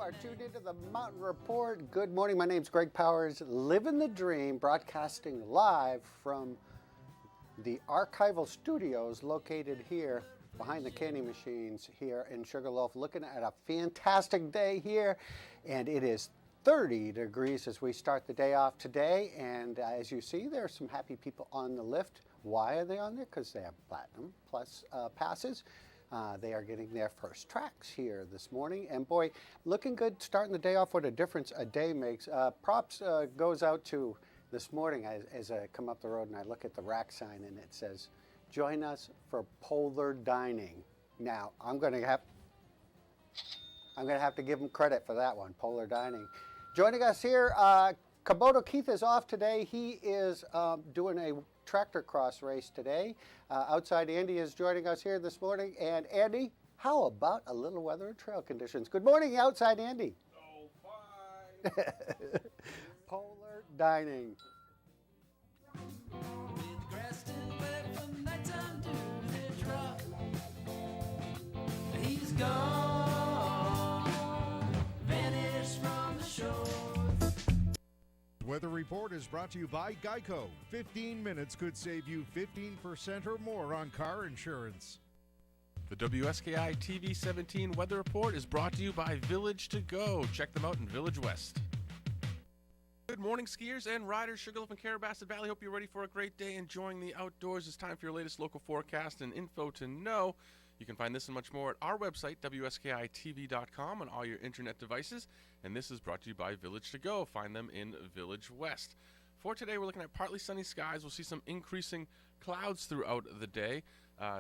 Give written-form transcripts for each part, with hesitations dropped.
are tuned into the Mtn Report. Good morning. My name's Greg Powers, living the dream, broadcasting live from the archival studios located here behind the candy machines here in Sugarloaf, looking at a fantastic day here, and it is 30 degrees as we start the day off today. And as you see, there are some happy people on the lift. Why are they on there? Because they have Platinum Plus passes. They are getting their first tracks here this morning. And boy, looking good, starting the day off. What a difference a day makes. Props goes out to this morning as I come up the road and I look at the rack sign and it says, join us for Polar Dining. Now, I'm going to have to give them credit for that one, Polar Dining. Joining us here, Kubota Keith is off today. He is doing a tractor cross race today. Outside Andy is joining us here this morning. And Andy, how about a little weather and trail conditions? Good morning, Outside Andy. Oh, fine. Polar Dining. He's gone, vanished from the shore. Weather Report is brought to you by Geico. 15 minutes could save you 15% or more on car insurance. The WSKI TV 17 Weather Report is brought to you by Village to Go. Check them out in Village West. Good morning, skiers and riders. Sugarloaf and Carrabassett Valley. Hope you're ready for a great day enjoying the outdoors. It's time for your latest local forecast and info to know. You can find this and much more at our website, WSKITV.com, on all your internet devices. And this is brought to you by Village to Go. Find them in Village West. For today, we're looking at partly sunny skies. We'll see some increasing clouds throughout the day.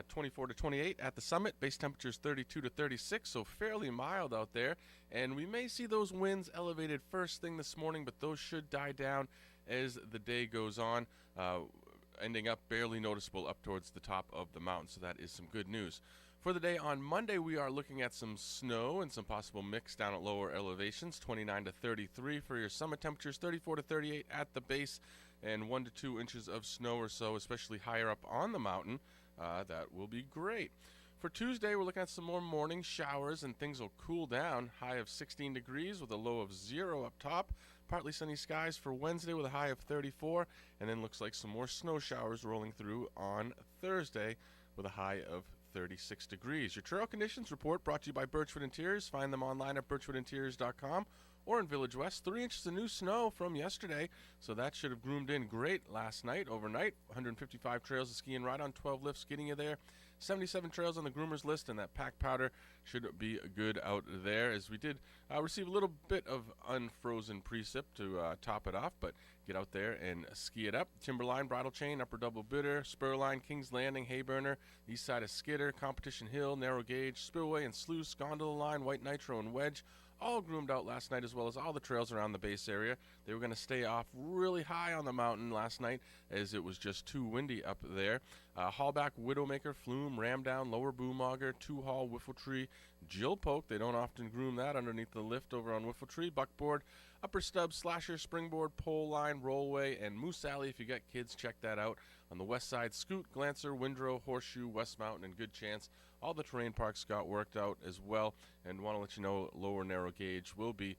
24 to 28 at the summit. Base temperatures 32 to 36, so fairly mild out there. And we may see those winds elevated first thing this morning, but those should die down as the day goes on, ending up barely noticeable up towards the top of the mountain. So that is some good news. For the day on Monday, we are looking at some snow and some possible mix down at lower elevations, 29 to 33 for your summit temperatures, 34 to 38 at the base, and 1 to 2 inches of snow or so, especially higher up on the mountain. That will be great. For Tuesday, we're looking at some more morning showers and things will cool down. High of 16 degrees with a low of 0 up top. Partly sunny skies for Wednesday with a high of 34, and then looks like some more snow showers rolling through on Thursday with a high of 36 degrees. Your trail conditions report brought to you by Birchwood Interiors. Find them online at birchwoodinteriors.com or in Village West. 3 inches of new snow from yesterday, so that should have groomed in great last night, overnight. 155 trails to ski and ride on, 12 lifts getting you there. 77 trails on the groomers list, and that pack powder should be good out there, as we did receive a little bit of unfrozen precip to top it off, but get out there and ski it up. Timberline, Bridle Chain, Upper Double Bitter, Spurline, Kings Landing, Hayburner, east side of Skidder, Competition Hill, Narrow Gauge, Spillway and Sluice, Gondola Line, White Nitro and Wedge, all groomed out last night, as well as all the trails around the base area. They were going to stay off really high on the mountain last night as it was just too windy up there. Hallback, Widowmaker, Flume, Ramdown, Lower Boomauger, Two Hall, Whiffletree, Jill Poke. They don't often groom that underneath the lift over on Whiffletree. Buckboard, Upper Stub, Slasher, Springboard, Pole Line, Rollway, and Moose Alley. If you got kids, check that out. On the west side, Scoot, Glancer, Windrow, Horseshoe, West Mountain, and Good Chance. All the terrain parks got worked out as well. And want to let you know, Lower Narrow Gauge will be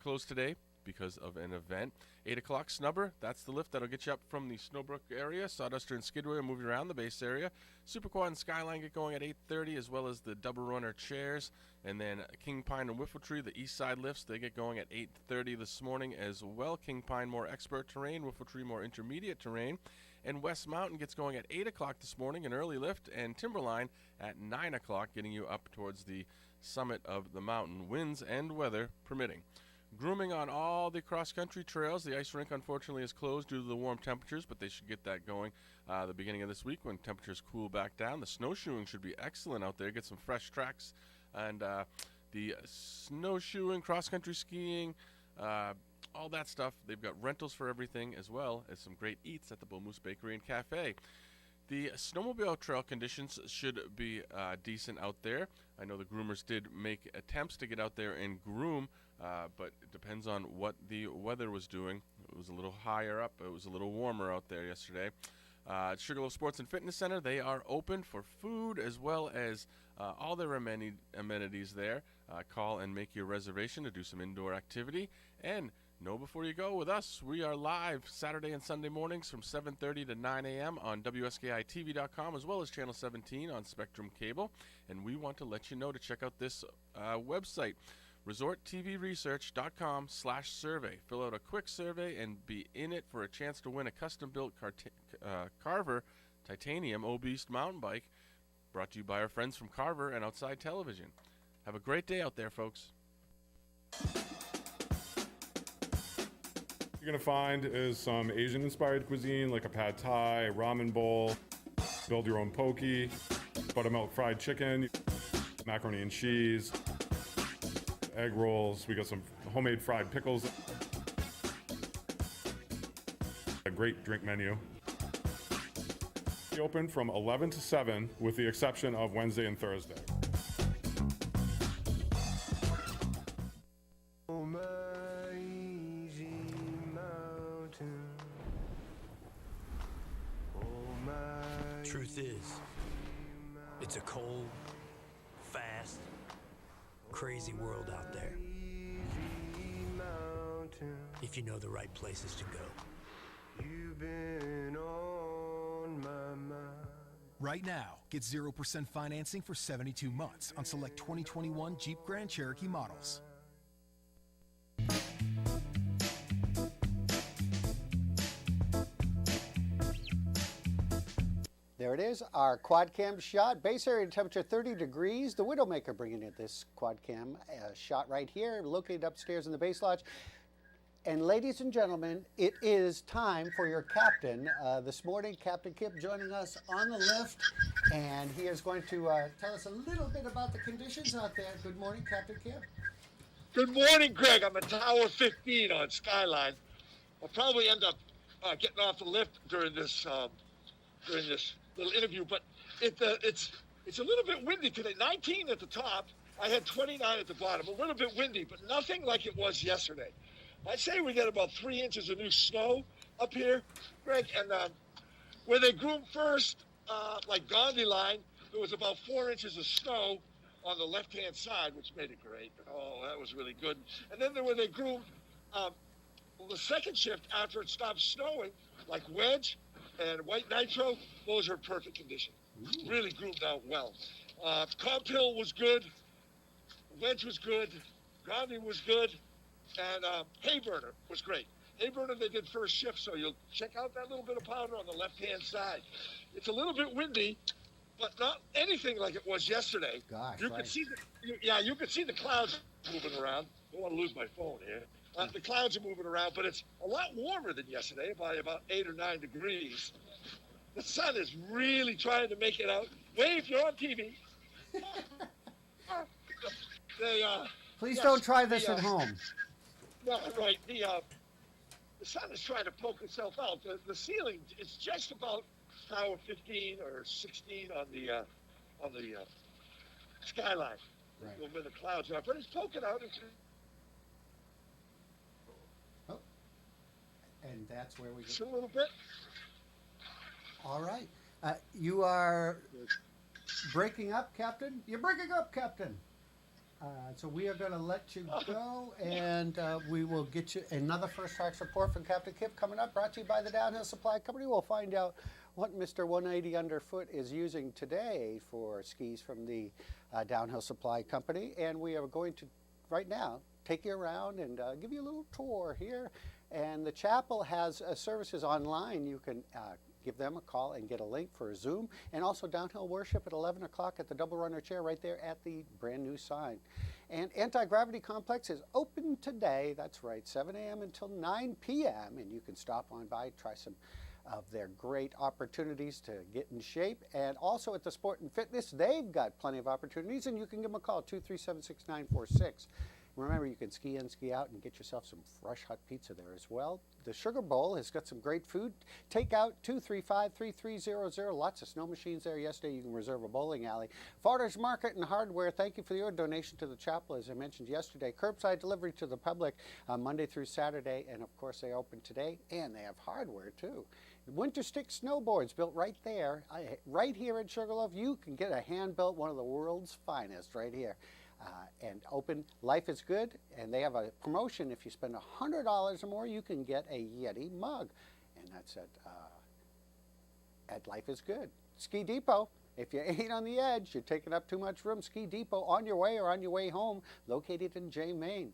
closed today because of an event. 8 o'clock, Snubber. That's the lift that'll get you up from the Snowbrook area. Sawduster and Skidway will move you around the base area. Super Quad and Skyline get going at 8:30, as well as the Double Runner chairs. And then King Pine and Whiffletree, the east side lifts, they get going at 8:30 this morning as well. King Pine, more expert terrain. Whiffletree, more intermediate terrain. And West Mountain gets going at 8 o'clock this morning, an early lift. And Timberline at 9 o'clock, getting you up towards the summit of the mountain, winds and weather permitting. Grooming on all the cross-country trails. The ice rink, unfortunately, is closed due to the warm temperatures, but they should get that going the beginning of this week when temperatures cool back down. The snowshoeing should be excellent out there. Get some fresh tracks. And the snowshoeing, cross-country skiing, all that stuff. They've got rentals for everything, as well as some great eats at the Bull Moose Bakery and Cafe. The snowmobile trail conditions should be decent out there. I know the groomers did make attempts to get out there and groom, but it depends on what the weather was doing. It was a little higher up. It was a little warmer out there yesterday. Sugarloaf Sports and Fitness Center, they are open for food as well as all their amenities there. Call and make your reservation to do some indoor activity. And know before you go with us, we are live Saturday and Sunday mornings from 7:30 to 9 a.m. on WSKITV.com as well as Channel 17 on Spectrum Cable. And we want to let you know to check out this website, resorttvresearch.com/survey. Fill out a quick survey and be in it for a chance to win a custom-built Carver Titanium O-Beast mountain bike brought to you by our friends from Carver and Outside Television. Have a great day out there, folks. You're going to find is some Asian-inspired cuisine like a pad thai, ramen bowl, build your own poke, buttermilk fried chicken, macaroni and cheese, egg rolls. We got some homemade fried pickles. A great drink menu. We open from 11 to 7 with the exception of Wednesday and Thursday. Truth is, it's a cold, fast, crazy world out there. If you know the right places to go. You've been on my mind. Right now, get 0% financing for 72 months on select 2021 Jeep Grand Cherokee models. There it is, our quad cam shot. Base area temperature 30 degrees. The Widowmaker bringing in this quad cam shot right here, located upstairs in the base lodge. And ladies and gentlemen, it is time for your captain. This morning, Captain Kip joining us on the lift, and he is going to tell us a little bit about the conditions out there. Good morning, Captain Kip. Good morning, Greg. I'm at Tower 15 on Skyline. I'll probably end up getting off the lift during this little interview, but it's a little bit windy today. 19 at the top. I had 29 at the bottom. A little bit windy, but nothing like it was yesterday. I'd say we get about 3 inches of new snow up here, Greg, and where they groomed first, like Gandhi Line, there was about 4 inches of snow on the left-hand side, which made it great. Oh, that was really good. And then where they groomed the second shift after it stopped snowing, like Wedge and White Nitro, those are perfect condition. Ooh. Really groomed out well. Comp Hill was good. Wedge was good. Gandhi was good. And Hayburner was great. Hayburner, they did first shift, so you'll check out that little bit of powder on the left-hand side. It's a little bit windy, but not anything like it was yesterday. Gosh, you right. could see you could see the clouds moving around. Don't want to lose my phone here. The clouds are moving around, but it's a lot warmer than yesterday, by about 8 or 9 degrees. The sun is really trying to make it out. Wave, you're on TV. Please yes, don't try this at home. No, right. The sun is trying to poke itself out. The ceiling, it's just about Tower 15 or 16 on the skyline, Right. where the clouds are. But it's poking out. And that's where we It's go. a little bit. All right. You are breaking up, Captain. You're breaking up, Captain. So we are going to let you go, and we will get you another First Tracks report from Captain Kip coming up, brought to you by the Downhill Supply Company. We'll find out what Mr. 180 Underfoot is using today for skis from the Downhill Supply Company. And we are going to, right now, take you around and give you a little tour here. And the chapel has services online. You can give them a call and get a link for a Zoom. And also downhill worship at 11 o'clock at the Double Runner Chair right there at the brand new sign. And Anti-Gravity Complex is open today. That's right, 7 a.m. until 9 p.m. And you can stop on by, try some of their great opportunities to get in shape. And also at the Sport and Fitness, they've got plenty of opportunities, and you can give them a call, 237-6946. Remember, you can ski in, ski out, and get yourself some fresh hot pizza there as well. The Sugar Bowl has got some great food. Take out 235-3300. Lots of snow machines there. Yesterday, you can reserve a bowling alley. Farters Market and Hardware, thank you for your donation to the chapel, as I mentioned yesterday. Curbside delivery to the public Monday through Saturday, and of course, they open today, and they have hardware too. Winter Stick snowboards built right there, right here in Sugarloaf. You can get a hand-built, one of the world's finest right here. And open Life is Good, and they have a promotion. If you spend $100 or more, you can get a Yeti mug, and that's at Life is Good. Ski Depot, if you ain't on the edge, you're taking up too much room. Ski Depot, on your way or on your way home, located in Jay, Maine.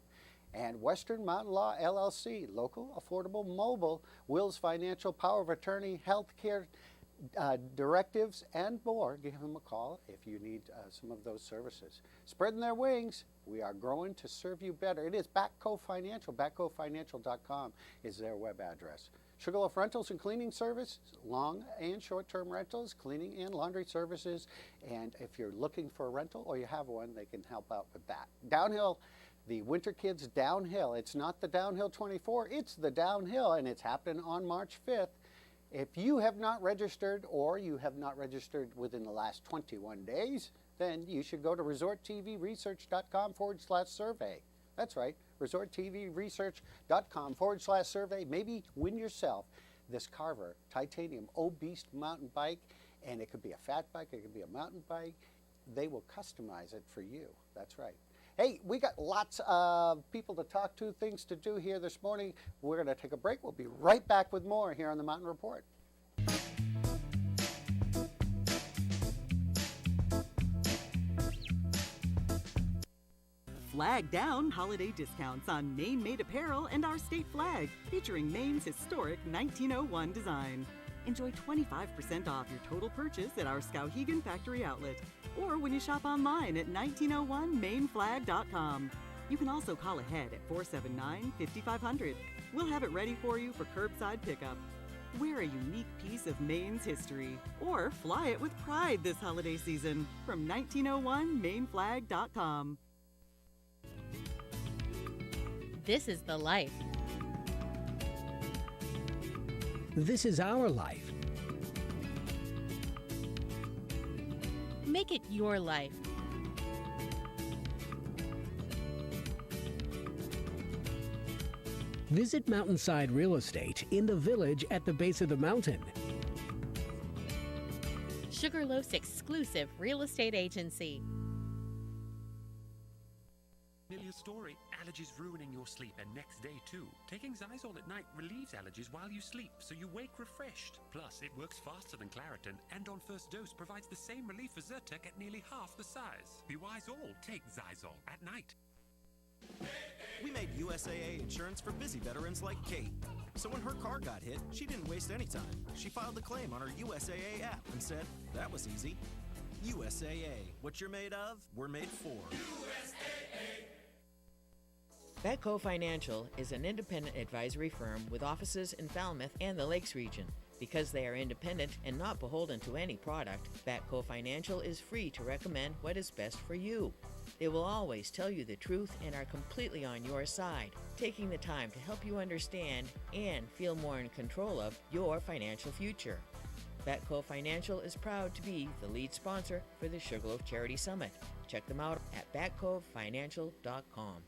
And Western Mountain Law LLC, local, affordable, mobile, wills, financial, power of attorney, health care directives, and more. Give them a call if you need some of those services. Spreading their wings, we are growing to serve you better. It is Backco Financial. BackcoFinancial.com is their web address. Sugarloaf Rentals and Cleaning Service, long and short-term rentals, cleaning and laundry services. And if you're looking for a rental or you have one, they can help out with that. Downhill, the Winter Kids Downhill. It's not the Downhill 24, it's the Downhill, and it's happening on March 5th. If you have not registered or you have not registered within the last 21 days, then you should go to resorttvresearch.com/survey. That's right, resorttvresearch.com/survey. Maybe win yourself this Carver titanium obese mountain bike, and it could be a fat bike, it could be a mountain bike. They will customize it for you. That's right. Hey, we got lots of people to talk to, things to do here this morning. We're going to take a break. We'll be right back with more here on the Mountain Report. Flag down holiday discounts on Maine-made apparel and our state flag, featuring Maine's historic 1901 design. Enjoy 25% off your total purchase at our Skowhegan factory outlet, or when you shop online at 1901mainflag.com. You can also call ahead at 479-5500. We'll have it ready for you for curbside pickup. Wear a unique piece of Maine's history, or fly it with pride this holiday season from 1901mainflag.com. This is the life. This is our life. Make it your life. Visit Mountainside Real Estate in the village at the base of the mountain. Sugarloaf's exclusive real estate agency. Familiar story. Allergies ruining your sleep, and next day too. Taking Xyzal at night relieves allergies while you sleep, so you wake refreshed. Plus, it works faster than Claritin, and on first dose provides the same relief as Zyrtec at nearly half the size. Be wise all. Take Xyzal at night. We made USAA insurance for busy veterans like Kate. So when her car got hit, she didn't waste any time. She filed a claim on her USAA app and said, that was easy. USAA. What you're made of, we're made for. USAA. Backco Financial is an independent advisory firm with offices in Falmouth and the Lakes region. Because they are independent and not beholden to any product, Backco Financial is free to recommend what is best for you. They will always tell you the truth and are completely on your side, taking the time to help you understand and feel more in control of your financial future. Backco Financial is proud to be the lead sponsor for the Sugarloaf Charity Summit. Check them out at backcofinancial.com.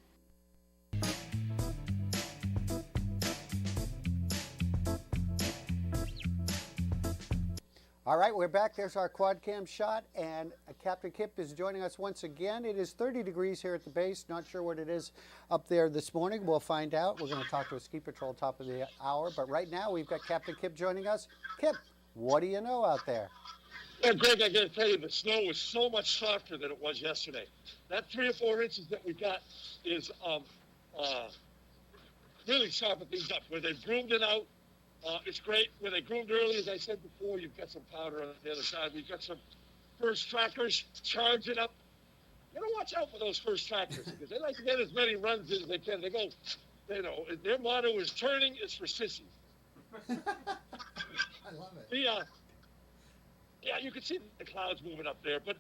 All right, we're back. There's our quad cam shot, and Captain Kip is joining us once again. It is 30 degrees here at the base. Not sure what it is up there this morning. We'll find out. We're going to talk to a ski patrol top of the hour, but right now we've got Captain Kip joining us. Kip, what do you know out there? Well, Greg, I got to tell you, the snow was so much softer than it was yesterday. That 3 or 4 inches that we got is really sharpened things up. Where they've groomed it out, it's great. Where they groomed early, as I said before, you've got some powder on the other side. We've got some first trackers charging up. You gotta watch out for those first trackers because they like to get as many runs as they can. They go, you know, their motto is turning is for sissies. I love it. Yeah, you can see the clouds moving up there, but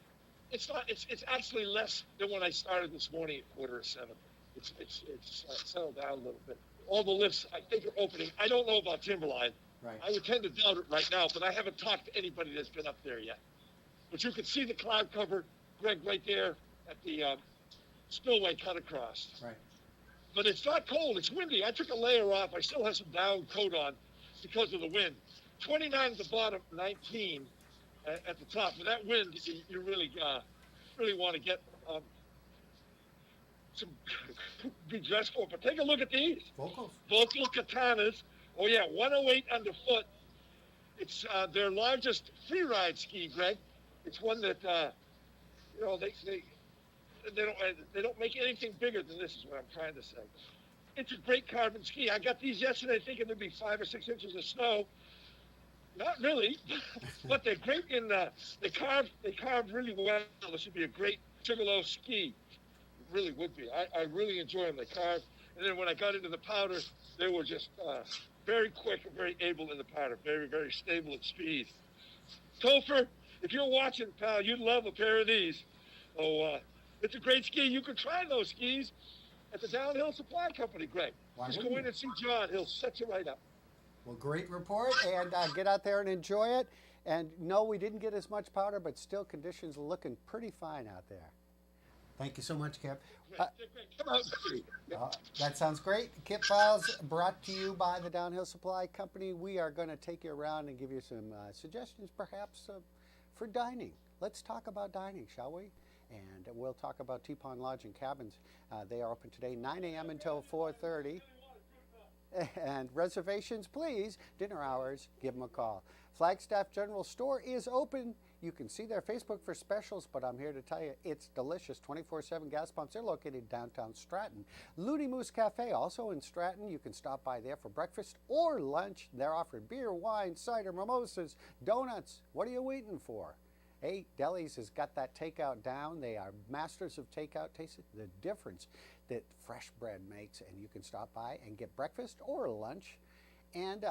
it's not. It's actually less than when I started this morning at 6:45. It's settled down a little bit. All the lifts, I think, are opening. I don't know about Timberline. Right. I would tend to doubt it right now, but I haven't talked to anybody that's been up there yet. But you can see the cloud cover, Greg, right there at the spillway cut across. Right. But it's not cold. It's windy. I took a layer off. I still have some down coat on because of the wind. 29 at the bottom, 19 at the top. With that wind, you really want to get some be dressed for. But take a look at these. Vocal katanas. Oh yeah, 108 underfoot. It's their largest free ride ski, Greg. It's one that they don't make anything bigger than this. Is what I'm trying to say. It's a great carbon ski. I got these yesterday, thinking there'd be 5 or 6 inches of snow. Not really, but they're great in they carve really well. This should be a great Sugarloaf ski. It really would be. I really enjoy them. They carve, and then when I got into the powder, they were just very quick and very able in the powder. Very, very stable at speed. Topher, if you're watching, pal, you'd love a pair of these. Oh, it's a great ski. You can try those skis at the Downhill Supply Company, Greg. Just go in and see John. He'll set you right up. Well, great report, and get out there and enjoy it. And no, we didn't get as much powder, but still conditions looking pretty fine out there. Thank you so much, Kip. Come out. That sounds great. Kip Files brought to you by the Downhill Supply Company. We are going to take you around and give you some suggestions, perhaps, for dining. Let's talk about dining, shall we? And we'll talk about Teapon Lodge and Cabins. They are open today, 9 a.m. until 4:30. And reservations, please. Dinner hours, give them a call. Flagstaff General Store is open. You can see their Facebook for specials, but I'm here to tell you it's delicious. 24/7 gas pumps. They're located downtown Stratton. Looney Moose Cafe, also in Stratton. You can stop by there for breakfast or lunch. They're offering beer, wine, cider, mimosas, donuts. What are you waiting for? Hey, Deli's has got that takeout down. They are masters of takeout. Taste the difference that fresh bread makes, and you can stop by and get breakfast or lunch. And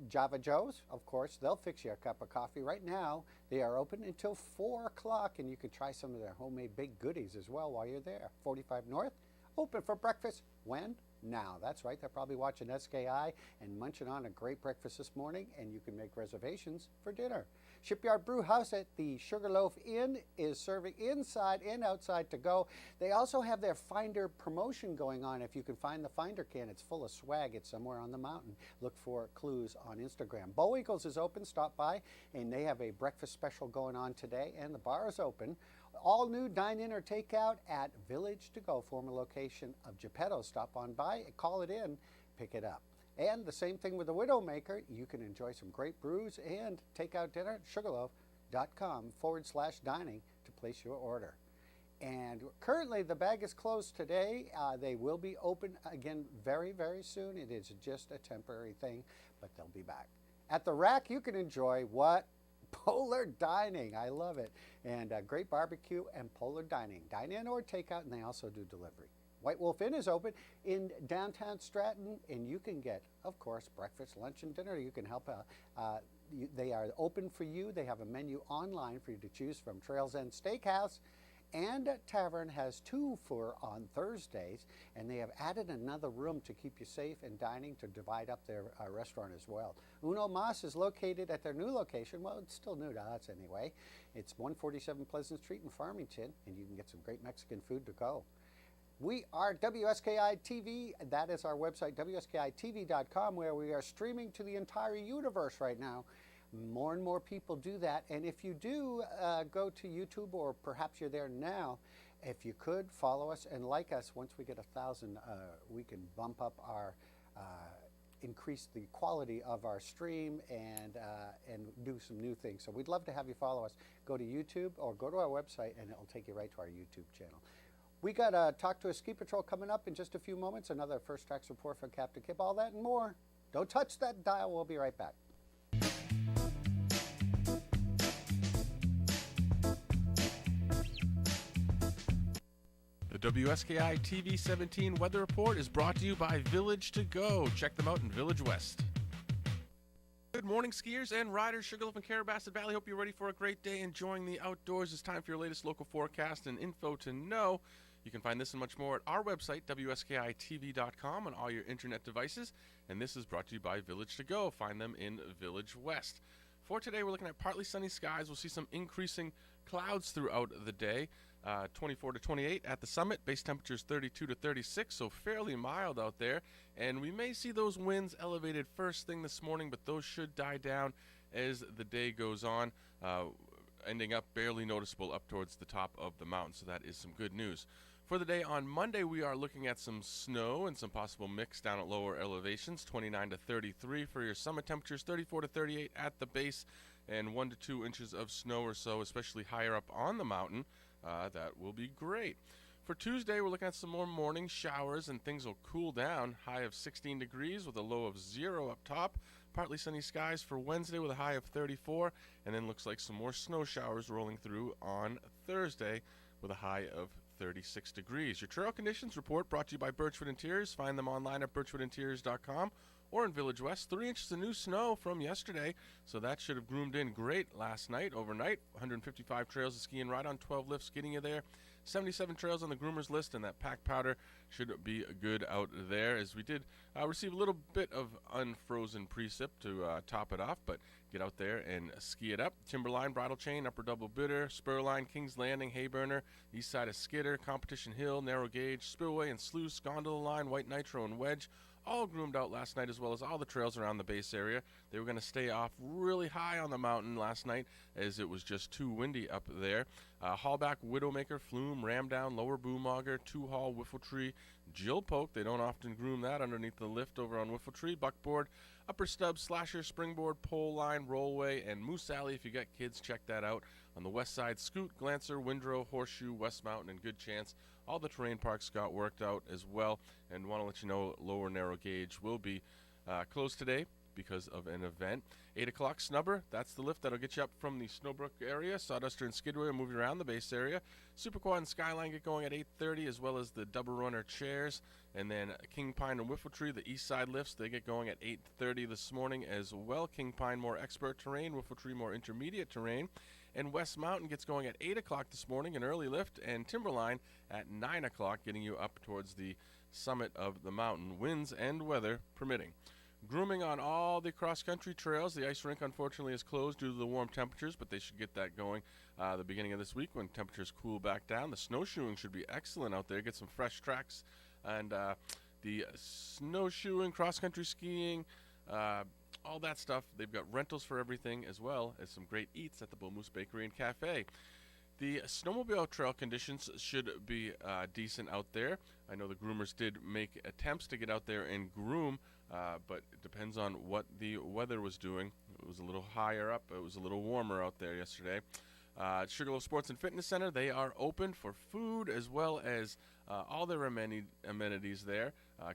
Java Joe's, of course, they'll fix you a cup of coffee. Right now, they are open until 4 o'clock, and you can try some of their homemade baked goodies as well while you're there. 45 North, open for breakfast. When? Now. That's right, they're probably watching SKI and munching on a great breakfast this morning, and you can make reservations for dinner. Shipyard Brew House at the Sugarloaf Inn is serving inside and outside to go. They also have their Finder promotion going on. If you can find the Finder can, it's full of swag. It's somewhere on the mountain. Look for clues on Instagram. Bowinkles is open. Stop by, and they have a breakfast special going on today, and the bar is open. All new dine-in or takeout at Village to Go, former location of Geppetto. Stop on by, call it in, pick it up. And the same thing with the Widowmaker. You can enjoy some great brews and take out dinner at sugarloaf.com/dining to place your order. And currently the bag is closed today. They will be open again very, very soon. It is just a temporary thing, but they'll be back. At the Rack, you can enjoy what? Polar dining. I love it. And great barbecue and polar dining. Dine in or takeout, and they also do delivery. White Wolf Inn is open in downtown Stratton, and you can get, of course, breakfast, lunch, and dinner. You can help out. They are open for you. They have a menu online for you to choose from. Trails End Steakhouse and Tavern has 2 for on Thursdays, and they have added another room to keep you safe and dining to divide up their restaurant as well. Uno Mas is located at their new location. Well, it's still new to us anyway. It's 147 Pleasant Street in Farmington, and you can get some great Mexican food to go. We are WSKI TV. That is our website, WSKITV.com, where we are streaming to the entire universe right now. More and more people do that. And if you do go to YouTube, or perhaps you're there now, if you could follow us and like us, once we get 1,000, we can bump up our, increase the quality of our stream and do some new things. So we'd love to have you follow us. Go to YouTube or go to our website, and it'll take you right to our YouTube channel. We got a Talk to a Ski Patrol coming up in just a few moments. Another First Tracks report from Captain Kip. All that and more. Don't touch that dial. We'll be right back. The WSKI TV 17 weather report is brought to you by Village to Go. Check them out in Village West. Good morning, skiers and riders. Sugarloaf and Carrabassett Valley. Hope you're ready for a great day enjoying the outdoors. It's time for your latest local forecast and info to know. You can find this and much more at our website, WSKITV.com, on all your internet devices. And this is brought to you by Village to Go. Find them in Village West. For today, we're looking at partly sunny skies. We'll see some increasing clouds throughout the day. 24 to 28 at the summit. Base temperatures 32 to 36, so fairly mild out there. And we may see those winds elevated first thing this morning, but those should die down as the day goes on, ending up barely noticeable up towards the top of the mountain, so that is some good news. For the day on Monday, we are looking at some snow and some possible mix down at lower elevations, 29 to 33 for your summit temperatures, 34 to 38 at the base, and 1 to 2 inches of snow or so, especially higher up on the mountain. That will be great. For Tuesday, we're looking at some more morning showers, and things will cool down. High of 16 degrees with a low of 0 up top. Partly sunny skies for Wednesday with a high of 34, and then looks like some more snow showers rolling through on Thursday with a high of 36 degrees. Your trail conditions report brought to you by Birchwood Interiors. Find them online at birchwoodinteriors.com or in Village West. 3 inches of new snow from yesterday, so that should have groomed in great last night, overnight. 155 trails to ski and ride on, 12 lifts getting you there. 77 trails on the groomers list, and that pack powder should be good out there, as we did receive a little bit of unfrozen precip to top it off, but get out there and ski it up. Timberline, Bridle Chain, Upper Double Bitter, Spurline, Kings Landing, Hayburner, east side of Skidder, Competition Hill, Narrow Gauge, Spillway and Sluice, Gondola Line, White Nitro and Wedge, all groomed out last night, as well as all the trails around the base area. They were going to stay off really high on the mountain last night, as it was just too windy up there. Hallback, Widowmaker, Flume, Ramdown, Lower Boomauger, Two Hall, Whiffletree, Jill Poke. They don't often groom that underneath the lift over on Whiffletree. Buckboard, Upper Stub, Slasher, Springboard, Pole Line, Rollway, and Moose Alley. If you got kids, check that out. On the west side, Scoot, Glancer, Windrow, Horseshoe, West Mountain, and Good Chance. All the terrain parks got worked out as well, and want to let you know Lower Narrow Gauge will be closed today because of an event. 8 o'clock, Snubber. That's the lift that'll get you up from the Snowbrook area. Sawduster and Skidway will move you around the base area. Superquad and Skyline get going at 8:30, as well as the Double Runner chairs. And then King Pine and Whiffletree, the east side lifts, they get going at 8:30 this morning as well. King Pine, more expert terrain. Whiffletree, more intermediate terrain. And West Mountain gets going at 8 o'clock this morning, an early lift. And Timberline at 9 o'clock, getting you up towards the summit of the mountain, winds and weather permitting. Grooming on all the cross-country trails. The ice rink, unfortunately, is closed due to the warm temperatures, but they should get that going the beginning of this week when temperatures cool back down. The snowshoeing should be excellent out there. Get some fresh tracks. And the snowshoeing, cross-country skiing, all that stuff. They've got rentals for everything, as well as some great eats at the Bull Moose Bakery and Cafe. The snowmobile trail conditions should be decent out there. I know the groomers did make attempts to get out there and groom, but it depends on what the weather was doing. It was a little higher up. It was a little warmer out there yesterday. Sugarloaf Sports and Fitness Center, they are open for food as well as all their amenities there.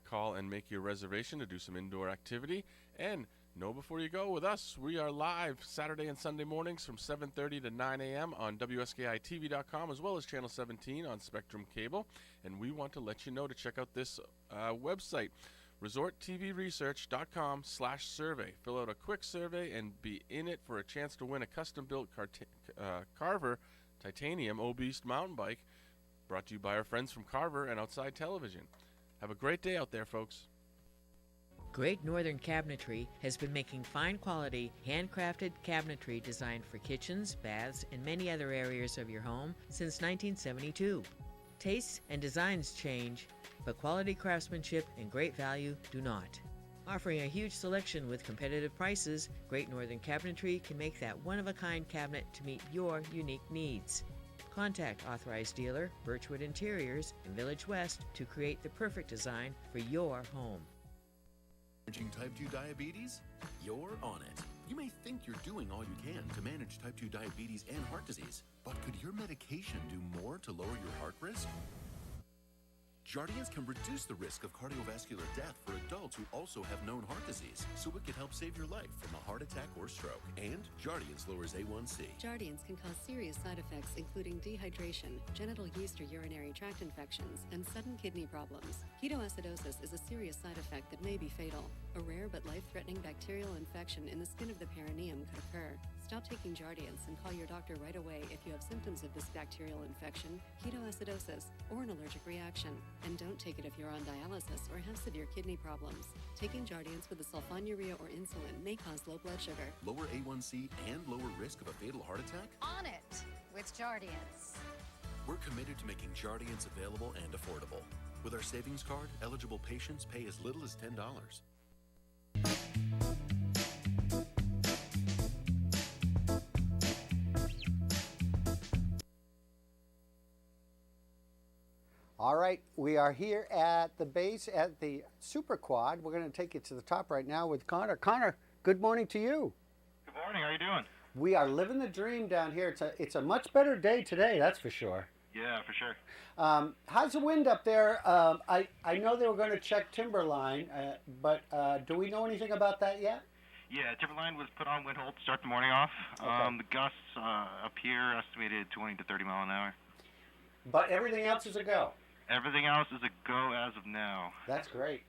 Call and make your reservation to do some indoor activity. And know before you go with us, we are live Saturday and Sunday mornings from 7:30 to 9 a.m. on WSKITV.com, as well as Channel 17 on Spectrum Cable. And we want to let you know to check out this website, resorttvresearch.com/survey. Fill out a quick survey and be in it for a chance to win a custom-built Carver Titanium O-Beast mountain bike, brought to you by our friends from Carver and Outside Television. Have a great day out there, folks. Great Northern Cabinetry has been making fine quality, handcrafted cabinetry designed for kitchens, baths, and many other areas of your home since 1972. Tastes and designs change, but quality craftsmanship and great value do not. Offering a huge selection with competitive prices, Great Northern Cabinetry can make that one-of-a-kind cabinet to meet your unique needs. Contact authorized dealer Birchwood Interiors in Village West to create the perfect design for your home. Managing type 2 diabetes? You're on it. You may think you're doing all you can to manage type 2 diabetes and heart disease, but could your medication do more to lower your heart risk? Jardiance can reduce the risk of cardiovascular death for adults who also have known heart disease, so it could help save your life from a heart attack or stroke. And Jardiance lowers A1C. Jardiance can cause serious side effects, including dehydration, genital yeast or urinary tract infections, and sudden kidney problems. Ketoacidosis is a serious side effect that may be fatal. A rare but life-threatening bacterial infection in the skin of the perineum could occur. Stop taking Jardiance and call your doctor right away if you have symptoms of this bacterial infection, ketoacidosis, or an allergic reaction. And don't take it if you're on dialysis or have severe kidney problems. Taking Jardiance with a sulfonylurea or insulin may cause low blood sugar. Lower A1C and lower risk of a fatal heart attack? On it with Jardiance. We're committed to making Jardiance available and affordable. With our savings card, eligible patients pay as little as $10. All right, we are here at the base at the Super Quad. We're going to take you to the top right now with Connor. Connor, good morning to you. Good morning. How you doing? We are living the dream down here. It's a much better day today, that's for sure. Yeah, for sure. How's the wind up there? I know they were going to check Timberline, but do we know anything about that yet? Yeah, Timberline was put on wind hold to start the morning off. Okay. The gusts up here estimated 20 to 30 mile an hour. But everything else is a go. Everything else is a go as of now. That's great.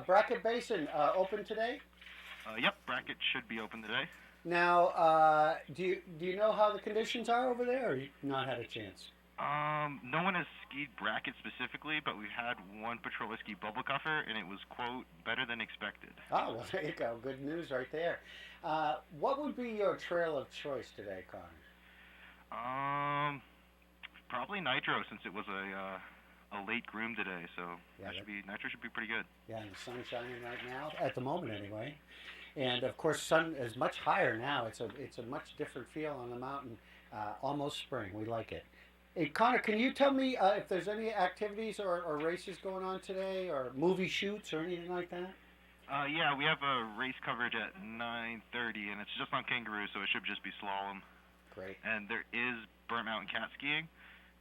Brackett Basin open today? Yep, Brackett should be open today. Now, do you know how the conditions are over there, or you not had a chance? No one has skied Brackett specifically, but we've had one patrol ski bubble cuffer, and it was, quote, better than expected. Oh, well, there you go. Good news right there. What would be your trail of choice today, Connor? Probably Nitro, since it was a late groom today, so Nitro should be pretty good. Yeah, and the sun's shining right now, at the moment anyway. And of course, sun is much higher now. It's a much different feel on the mountain. Almost spring. We like it. Hey, Connor, can you tell me if there's any activities or races going on today, or movie shoots or anything like that? Yeah, we have a race coverage at 9:30, and it's just on Kangaroo, so it should just be slalom. Great. And there is Burnt Mountain cat skiing.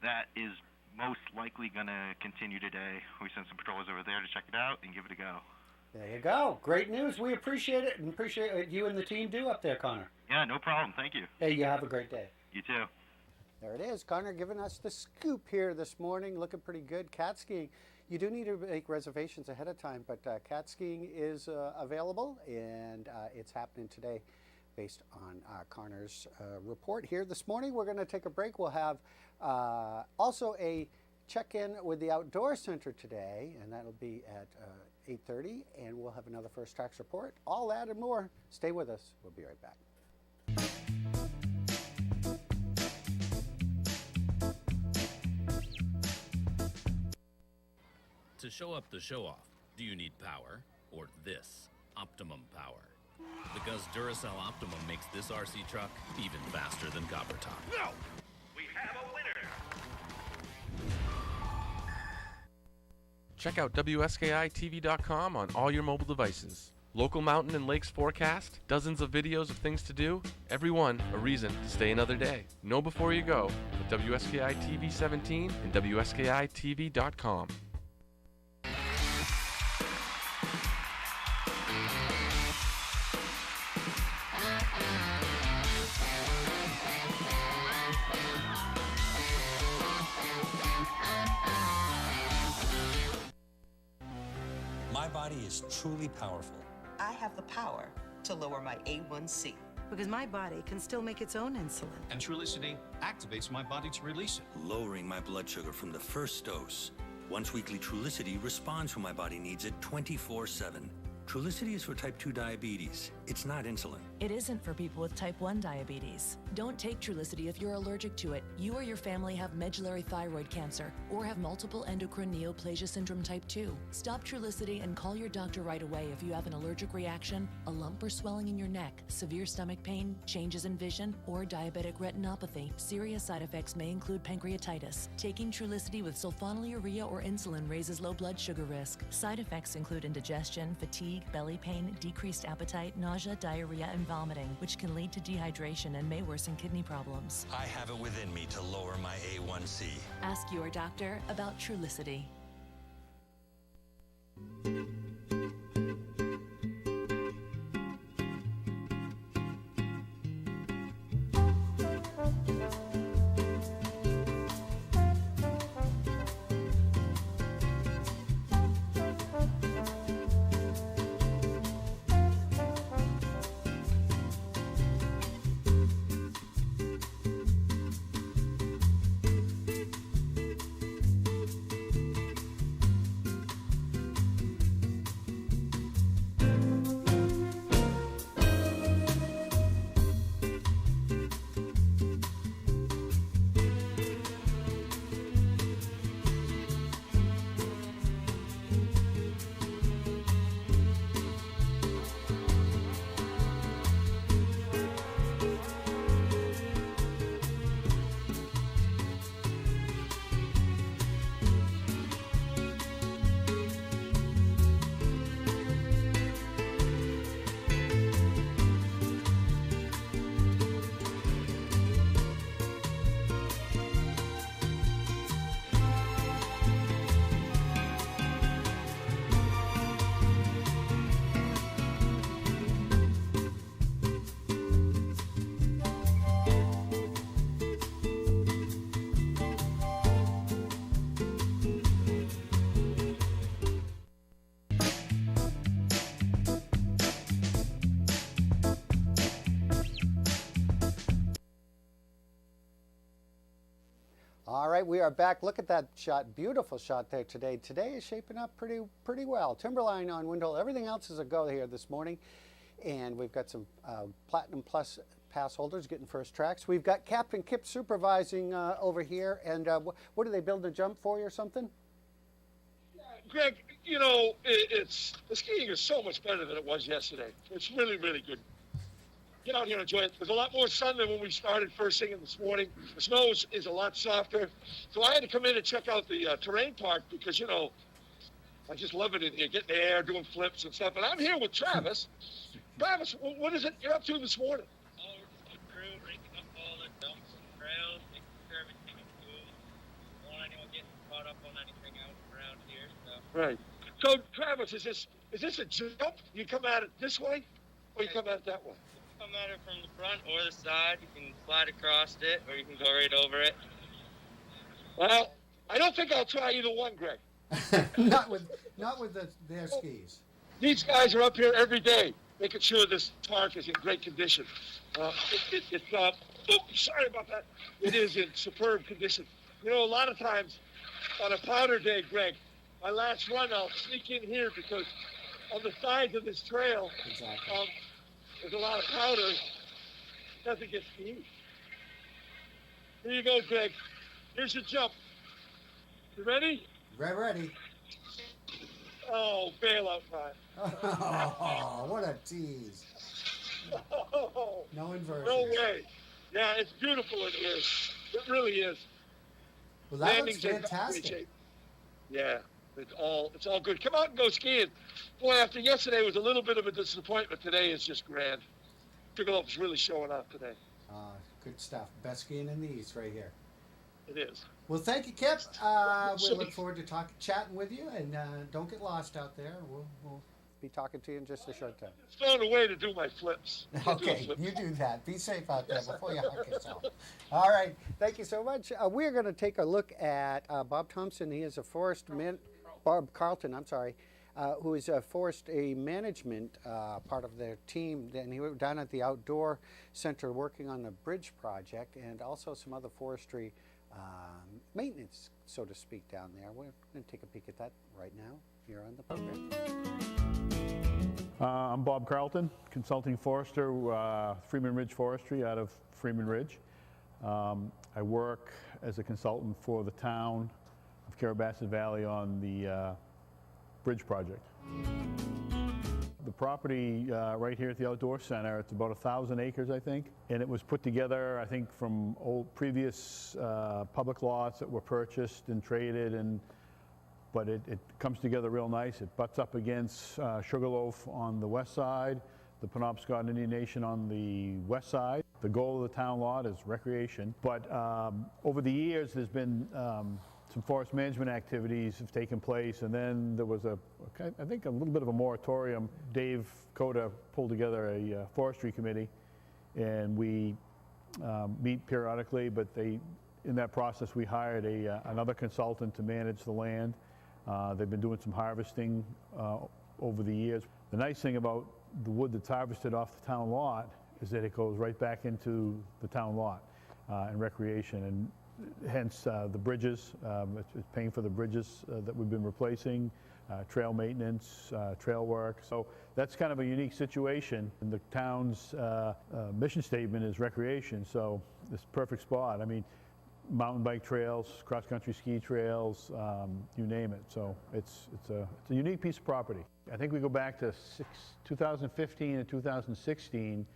That is most likely going to continue today. We sent some patrollers over there to check it out and give it a go. There you go. Great news. We appreciate it, and appreciate what you and the team do up there, Connor. Yeah, no problem. Thank you. Hey, you have a great day. You too. There it is. Connor giving us the scoop here this morning. Looking pretty good. Cat skiing. You do need to make reservations ahead of time, but cat skiing is available, and it's happening today based on Connor's report here this morning. We're going to take a break. We'll have also a check-in with the Outdoor Center today, and that'll be at 8:30, and we'll have another First Tracks report. All that and more. Stay with us. We'll be right back. To show up the show-off, do you need power or this? Optimum power. Because Duracell Optimum makes this RC truck even faster than Copper Top. No! We have a winner! Check out WSKITV.com on all your mobile devices. Local mountain and lakes forecast, dozens of videos of things to do, every one a reason to stay another day. Know before you go with WSKI TV 17 and WSKITV.com. My body is truly powerful. I have the power to lower my A1C. Because my body can still make its own insulin. And Trulicity activates my body to release it. Lowering my blood sugar from the first dose. Once weekly Trulicity responds when my body needs it 24/7. Trulicity is for type 2 diabetes. It's not insulin. It isn't for people with type 1 diabetes. Don't take Trulicity if you're allergic to it. You or your family have medullary thyroid cancer or have multiple endocrine neoplasia syndrome type 2. Stop Trulicity and call your doctor right away if you have an allergic reaction, a lump or swelling in your neck, severe stomach pain, changes in vision, or diabetic retinopathy. Serious side effects may include pancreatitis. Taking Trulicity with sulfonylurea or insulin raises low blood sugar risk. Side effects include indigestion, fatigue, belly pain, decreased appetite, nausea, diarrhea, and vomiting, which can lead to dehydration and may worsen kidney problems. I have it within me to lower my A1C. Ask your doctor about Trulicity. All right, we are back. Look at that shot. Beautiful shot there today. Today is shaping up pretty well. Timberline on Windhole. Everything else is a go here this morning. And we've got some Platinum Plus pass holders getting first tracks. We've got Captain Kip supervising over here. And what are they building a jump for you or something? Greg, you know, the skiing is so much better than it was yesterday. It's really, really good. Get out here and enjoy it. There's a lot more sun than when we started first thing in this morning. The snow is a lot softer. So I had to come in and check out the terrain park because, you know, I just love it in here, getting the air, doing flips and stuff. And I'm here with Travis. Travis, what is it you're up to this morning? Oh, the crew raking up all the dumps and trails, making sure everything is cool. Don't want anyone getting caught up on anything out around here. So. Right. So, Travis, is this a jump? You come at it this way or you come at it that way? Come at it from the front or the side. You can slide across it, or you can go right over it. Well, I don't think I'll try either one, Greg. not with their skis. These guys are up here every day, making sure this park is in great condition. Sorry about that. It is in superb condition. You know, a lot of times on a powder day, Greg, my last run, I'll sneak in here because on the sides of this trail, there's a lot of powder. It doesn't get skied. Here you go, Greg. Here's your jump. You ready? Ready. Oh, bailout time. Oh, what a tease. Oh, no inversion. No way. Yeah, it's beautiful in here. It really is. Well, that looks fantastic. Yeah, it's all good. Come out and go skiing. Boy, after yesterday was a little bit of a disappointment, today is just grand. Sugarloaf's really showing off today. Good stuff. Best skiing in the East right here. It is. Well, thank you, Kip. We look forward to chatting with you, and don't get lost out there. We'll be talking to you in just a short time. It's found a way to do my flips. Okay, you do that. Be safe out there before you hurt yourself. All right, thank you so much. We're going to take a look at Bob Thompson. He is a forest man. Bob Carlton, I'm sorry, who is a forest management part of their team. And he was down at the Outdoor Center working on the bridge project and also some other forestry maintenance, so to speak, down there. We're going to take a peek at that right now here on the program. I'm Bob Carlton, consulting forester, Freeman Ridge Forestry out of Freeman Ridge. I work as a consultant for the town of Carrabassett Valley on the bridge project. The property right here at the Outdoor Center, it's about 1,000 acres, I think, and it was put together, I think, from previous public lots that were purchased and traded, but it comes together real nice. It butts up against Sugarloaf on the west side, the Penobscot Indian Nation on the west side. The goal of the town lot is recreation, but over the years there's been some forest management activities have taken place, and then there was I think a little bit of a moratorium. Dave Coda pulled together a forestry committee, and we meet periodically, but in that process we hired another consultant to manage the land. They've been doing some harvesting over the years. The nice thing about the wood that's harvested off the town lot is that it goes right back into the town lot and recreation, and hence the bridges. It's paying for the bridges that we've been replacing, trail maintenance, trail work. So that's kind of a unique situation. And the town's mission statement is recreation, so it's a perfect spot. I mean, mountain bike trails, cross-country ski trails, you name it. So it's a unique piece of property. I think we go back to 2015 and 2016.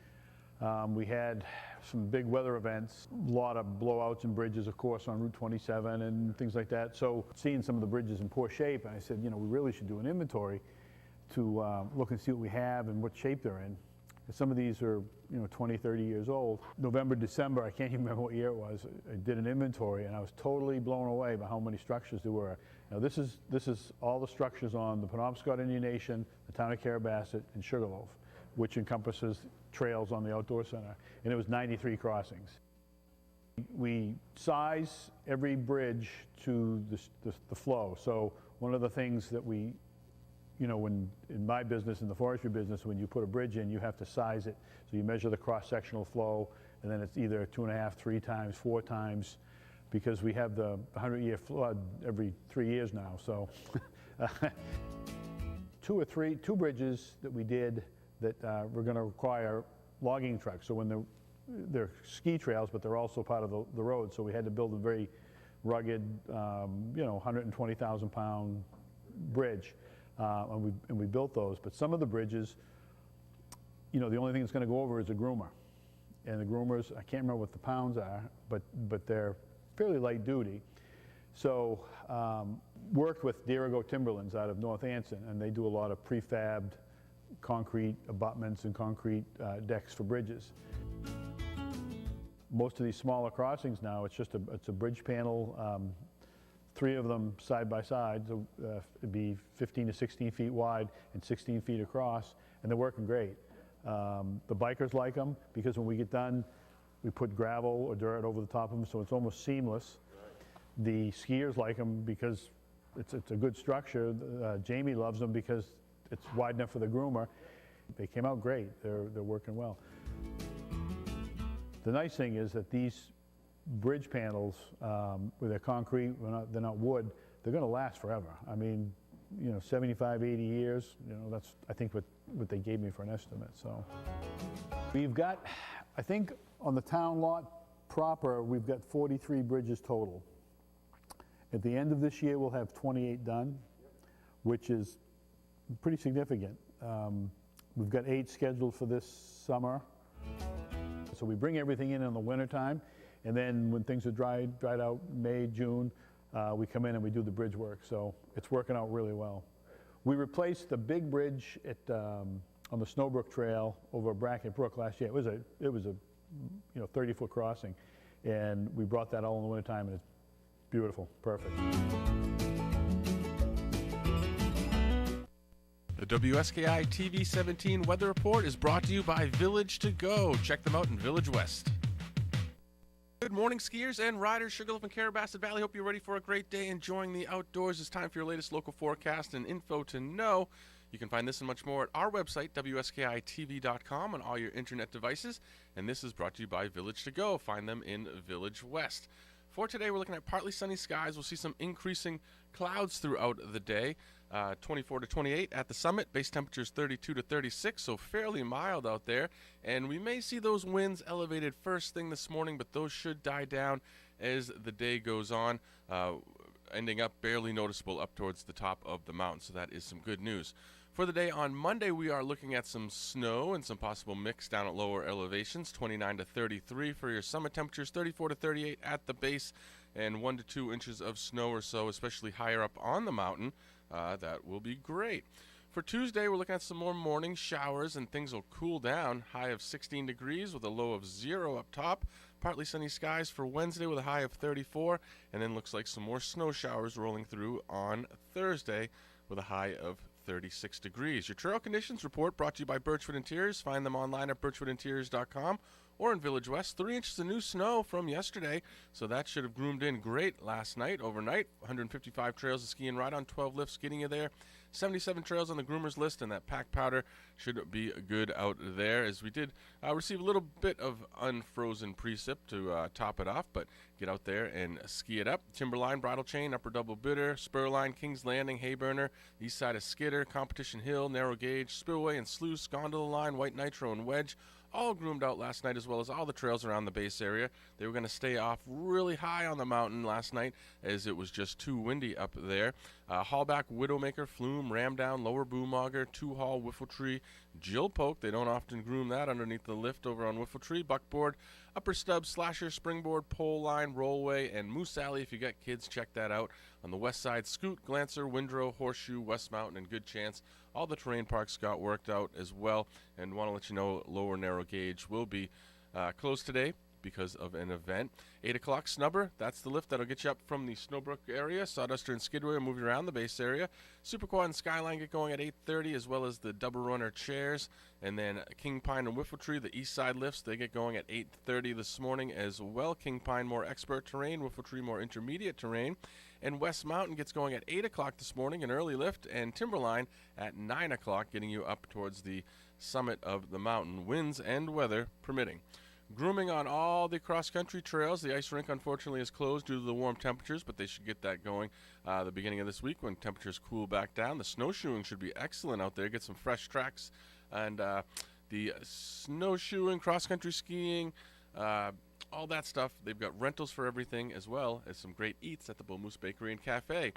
We had some big weather events, a lot of blowouts and bridges, of course, on Route 27 and things like that. So seeing some of the bridges in poor shape, I said, you know, we really should do an inventory to look and see what we have and what shape they're in. Some of these are, 20, 30 years old. November, December, I can't even remember what year it was, I did an inventory, and I was totally blown away by how many structures there were. Now, this is all the structures on the Penobscot Indian Nation, the town of Carrabassett, and Sugarloaf, which encompasses trails on the Outdoor Center, and it was 93 crossings. We size every bridge to the flow. So one of the things that we, when in my business, in the forestry business, when you put a bridge in, you have to size it. So you measure the cross-sectional flow, and then it's either 2.5, 3 times, 4 times because we have the 100-year flood every 3 years now. So two bridges that we did that we're going to require logging trucks. So when they're ski trails, but they're also part of the road. So we had to build a very rugged, 120,000-pound bridge, and we built those. But some of the bridges, the only thing that's going to go over is a groomer. And the groomers, I can't remember what the pounds are, but they're fairly light duty. So worked with Dirigo Timberlands out of North Anson, and they do a lot of prefabbed concrete abutments and concrete decks for bridges. Most of these smaller crossings now, it's a bridge panel, 3 of them side by side, so it'd be 15 to 16 feet wide and 16 feet across, and they're working great. The bikers like them because when we get done, we put gravel or dirt over the top of them, so it's almost seamless. The skiers like them because it's a good structure. Jamie loves them because it's wide enough for the groomer. They came out great. They're working well. The nice thing is that these bridge panels, where they're concrete, they're not wood, they're going to last forever. I mean, 75, 80 years, that's, I think, what they gave me for an estimate. So we've got, I think, on the town lot proper, we've got 43 bridges total. At the end of this year, we'll have 28 done, which is pretty significant. We've got 8 scheduled for this summer. So we bring everything in the wintertime, and then when things are dried out, May, June, we come in and we do the bridge work. So it's working out really well. We replaced the big bridge on the Snowbrook Trail over Brackett Brook last year. It was a 30-foot crossing, and we brought that all in the wintertime, and it's beautiful, perfect. The WSKI TV 17 weather report is brought to you by Village to Go. Check them out in Village West. Good morning, skiers and riders. Sugarloaf and Carrabassett Valley. Hope you're ready for a great day enjoying the outdoors. It's time for your latest local forecast and info to know. You can find this and much more at our website, WSKITV.com, on all your internet devices. And this is brought to you by Village to Go. Find them in Village West. For today, we're looking at partly sunny skies. We'll see some increasing clouds throughout the day. 24 to 28 at the summit. Base temperatures 32 to 36, so fairly mild out there. And we may see those winds elevated first thing this morning, but those should die down as the day goes on, ending up barely noticeable up towards the top of the mountain. So that is some good news. For the day on Monday, we are looking at some snow and some possible mix down at lower elevations. 29 to 33 for your summit temperatures, 34 to 38 at the base, and 1 to 2 inches of snow or so, especially higher up on the mountain. That will be great. For Tuesday, we're looking at some more morning showers, and things will cool down. High of 16 degrees with a low of 0 up top. Partly sunny skies for Wednesday with a high of 34, and then looks like some more snow showers rolling through on Thursday with a high of 36 degrees. Your trail conditions report brought to you by Birchwood Interiors. Find them online at birchwoodinteriors.com or in Village West. 3 inches of new snow from yesterday, so that should have groomed in great last night, overnight. 155 trails to ski and ride on, 12 lifts getting you there. 77 trails on the groomer's list, and that pack powder should be good out there, as we did receive a little bit of unfrozen precip to top it off, but get out there and ski it up. Timberline, Bridle Chain, Upper Double Bitter, Spurline, Kings Landing, Hayburner, east side of Skidder, Competition Hill, Narrow Gauge, Spillway and Sluice, Gondola Line, White Nitro and Wedge, all groomed out last night, as well as all the trails around the base area. They were going to stay off really high on the mountain last night, as it was just too windy up there. Hallback, Widowmaker, Flume, Ramdown, Lower Boomauger, Two Hall, Whiffletree, Jill Poke. They don't often groom that underneath the lift over on Whiffletree. Buckboard, Upper Stub, Slasher, Springboard, Pole Line, Rollway, and Moose Alley. If you got kids, check that out. On the west side, Scoot, Glancer, Windrow, Horseshoe, West Mountain, and Good Chance. All the terrain parks got worked out as well, and want to let you know Lower Narrow Gauge will be closed today because of an event. 8 o'clock, Snubber. That's the lift that'll get you up from the Snowbrook area. Sawduster and Skidway will move you around the base area. Super Quad and Skyline get going at 8:30, as well as the Double Runner chairs. And then King Pine and Whiffletree, the east side lifts, they get going at 8:30 this morning as well. King Pine, more expert terrain. Whiffletree, more intermediate terrain. And West Mountain gets going at 8 o'clock this morning, an early lift. And Timberline at 9 o'clock, getting you up towards the summit of the mountain, winds and weather permitting. Grooming on all the cross-country trails. The ice rink, unfortunately, is closed due to the warm temperatures, but they should get that going the beginning of this week when temperatures cool back down. The snowshoeing should be excellent out there. Get some fresh tracks. And the snowshoeing, cross-country skiing, all that stuff. They've got rentals for everything, as well as some great eats at the Bull Moose Bakery and Cafe.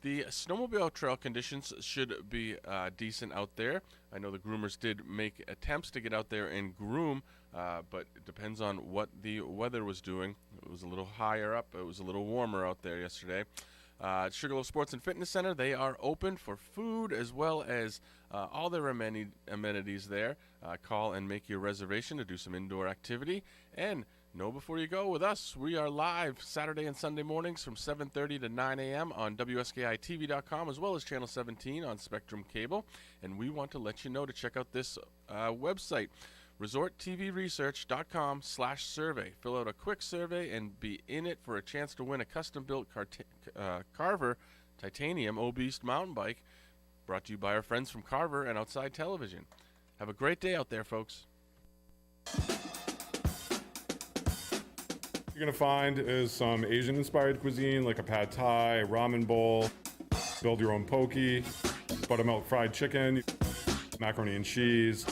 The snowmobile trail conditions should be decent out there. I know the groomers did make attempts to get out there and groom, but it depends on what the weather was doing. It was a little higher up. It was a little warmer out there yesterday. Sugarloaf Sports and Fitness Center, they are open for food as well as all their amenities there. Call and make your reservation to do some indoor activity. And know before you go with us, we are live Saturday and Sunday mornings from 7:30 to 9 a.m. on WSKITV.com as well as Channel 17 on Spectrum Cable. And we want to let you know to check out this website, resorttvresearch.com/survey. Fill out a quick survey and be in it for a chance to win a custom-built Carver Titanium O-Beast mountain bike brought to you by our friends from Carver and Outside Television. Have a great day out there, folks. You're going to find is some Asian-inspired cuisine like a pad thai, ramen bowl, build your own poke, buttermilk fried chicken, macaroni and cheese,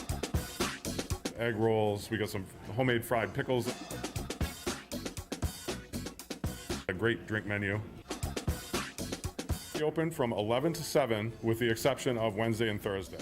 egg rolls. We got some homemade fried pickles, a great drink menu. We open from 11 to 7 with the exception of Wednesday and Thursday.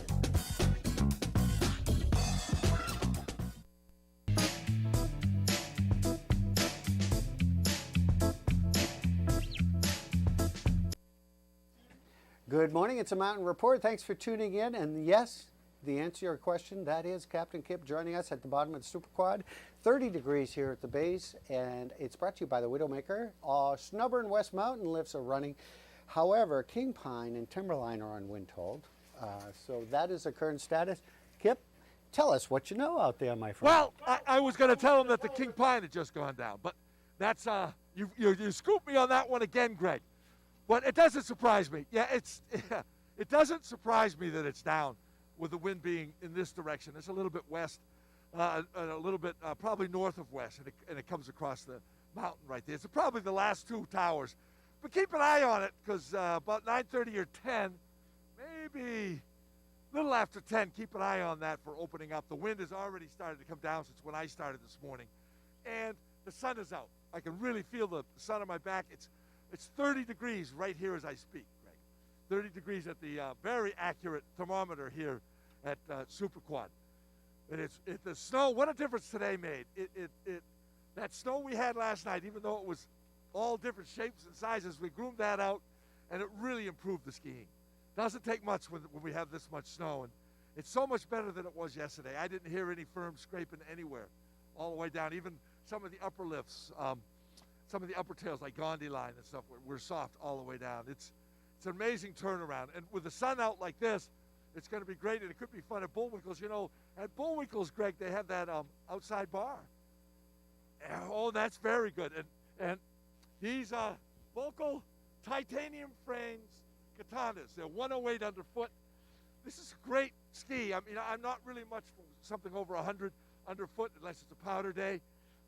Good morning. It's a Mountain Report. Thanks for tuning in. And yes, the answer to your question, that is Captain Kip joining us at the bottom of the Super Quad. 30 degrees here at the base, and it's brought to you by the Widowmaker. Snubber and West Mountain lifts are running. However, King Pine and Timberline are on wind hold. So that is the current status. Kip, tell us what you know out there, my friend. Well, I was going to tell him that the King Pine had just gone down, but that's you scooped me on that one again, Greg. But it doesn't surprise me. Yeah, it doesn't surprise me that it's down with the wind being in this direction. It's a little bit west, and a little bit probably north of west, and it comes across the mountain right there. It's probably the last two towers. But keep an eye on it because about 9:30 or 10, maybe a little after 10, keep an eye on that for opening up. The wind has already started to come down since when I started this morning. And the sun is out. I can really feel the sun on my back. It's 30 degrees right here as I speak, Greg. 30 degrees at the very accurate thermometer here at Super Quad. And the snow, what a difference today made. That snow we had last night, even though it was all different shapes and sizes, we groomed that out, and it really improved the skiing. Doesn't take much when we have this much snow, and it's so much better than it was yesterday. I didn't hear any firm scraping anywhere all the way down. Even some of the upper lifts, some of the upper tails like Gandhi Line and stuff were soft all the way down. It's an amazing turnaround. And with the sun out like this, it's going to be great, and it could be fun at Bullwinkle's. You know, at Bullwinkle's, Greg, they have that outside bar. Oh, that's very good. And these Volcal titanium frames katanas, they're 108 underfoot. This is a great ski. I mean, I'm not really much for something over 100 underfoot unless it's a powder day.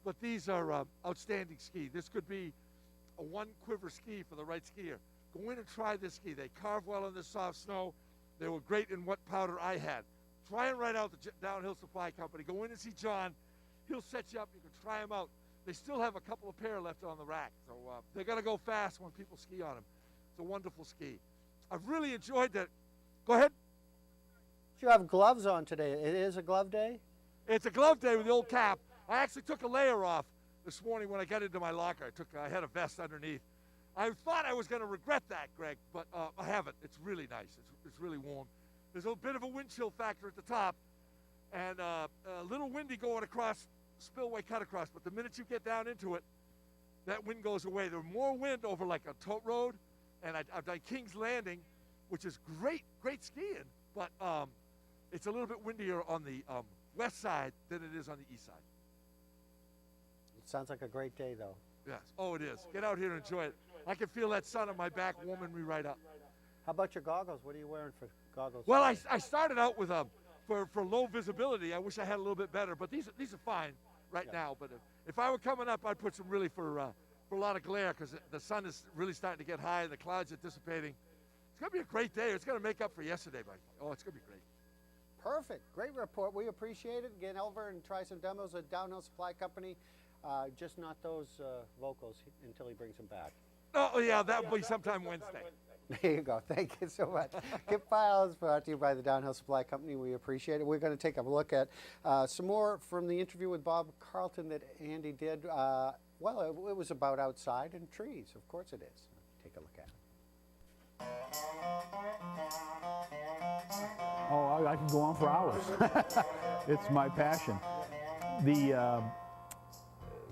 But these are outstanding ski. This could be a one quiver ski for the right skier. Go in and try this ski. They carve well in the soft snow. They were great in what powder I had. Try and ride out the Downhill Supply Company. Go in and see John. He'll set you up. You can try them out. They still have a couple of pair left on the rack. So they're going to go fast when people ski on them. It's a wonderful ski. I've really enjoyed that. Go ahead. You have gloves on today. It is a glove day? It's a glove day with the old cap. I actually took a layer off this morning when I got into my locker. I had a vest underneath. I thought I was going to regret that, Greg, but I haven't. It's really nice. It's really warm. There's a bit of a wind chill factor at the top, and a little windy going across Spillway Cut Across, but the minute you get down into it, that wind goes away. There's more wind over like a tote road, and I've done King's Landing, which is great skiing, but it's a little bit windier on the west side than it is on the east side. It sounds like a great day, though. Yes. Oh, it is. Get out here and enjoy it. I can feel that sun on my back warming me right up. How about your goggles? What are you wearing for goggles? Well, I started out with for low visibility. I wish I had a little bit better, but these are fine. right now. But if I were coming up, I'd put some really for a lot of glare because the sun is really starting to get high and the clouds are dissipating. It's going to be a great day. It's going to make up for yesterday, Mike. Oh, it's going to be great. Perfect. Great report. We appreciate it. Get over and try some demos at Downhill Supply Company. Just not those vocals until he brings them back. Oh, yeah, that'll be sometime Wednesday. There you go. Thank you so much. Kip Files brought to you by the Downhill Supply Company. We appreciate it. We're going to take a look at some more from the interview with Bob Carlton that Andy did. Well, it was about outside and trees. Of course it is. Take a look at it. Oh, I can go on for hours. It's my passion.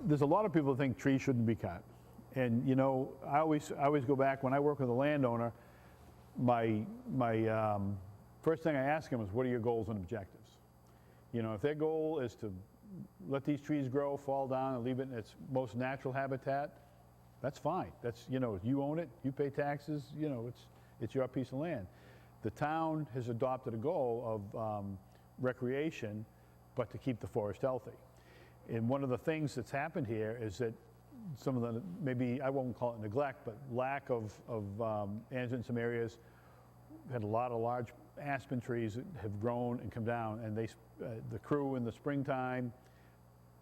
There's a lot of people who think trees shouldn't be cut. And you know, I always go back when I work with a landowner. My first thing I ask them is, what are your goals and objectives? You know, if their goal is to let these trees grow, fall down, and leave it in its most natural habitat, that's fine. That's, you know, you own it, you pay taxes, you know, it's your piece of land. The town has adopted a goal of recreation, but to keep the forest healthy. And one of the things that's happened here is that some of the, maybe I won't call it neglect, but lack of management in some areas. Had a lot of large aspen trees that have grown and come down, and they, the crew in the springtime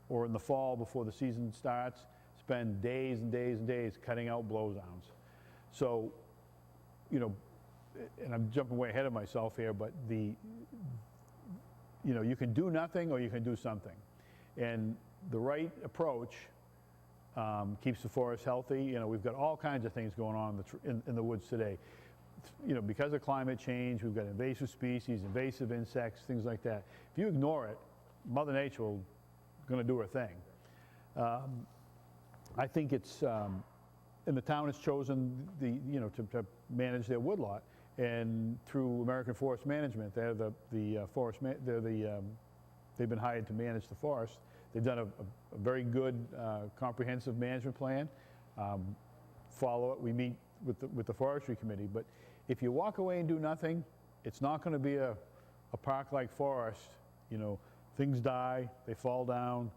or in the fall before the season starts spend days and days and days cutting out blowdowns. So, you know, and I'm jumping way ahead of myself here, but you know, you can do nothing or you can do something. And the right approach keeps the forest healthy. You know, we've got all kinds of things going on in the woods today. You know, because of climate change, we've got invasive species, invasive insects, things like that. If you ignore it, Mother Nature will going to do her thing. I think it's, and the town has chosen to manage their woodlot, and through American Forest Management, they're they've been hired to manage the forest. They've done a very good comprehensive management plan. Follow it. We meet with the forestry committee, but if you walk away and do nothing, it's not going to be a park-like forest. You know, things die, they fall down.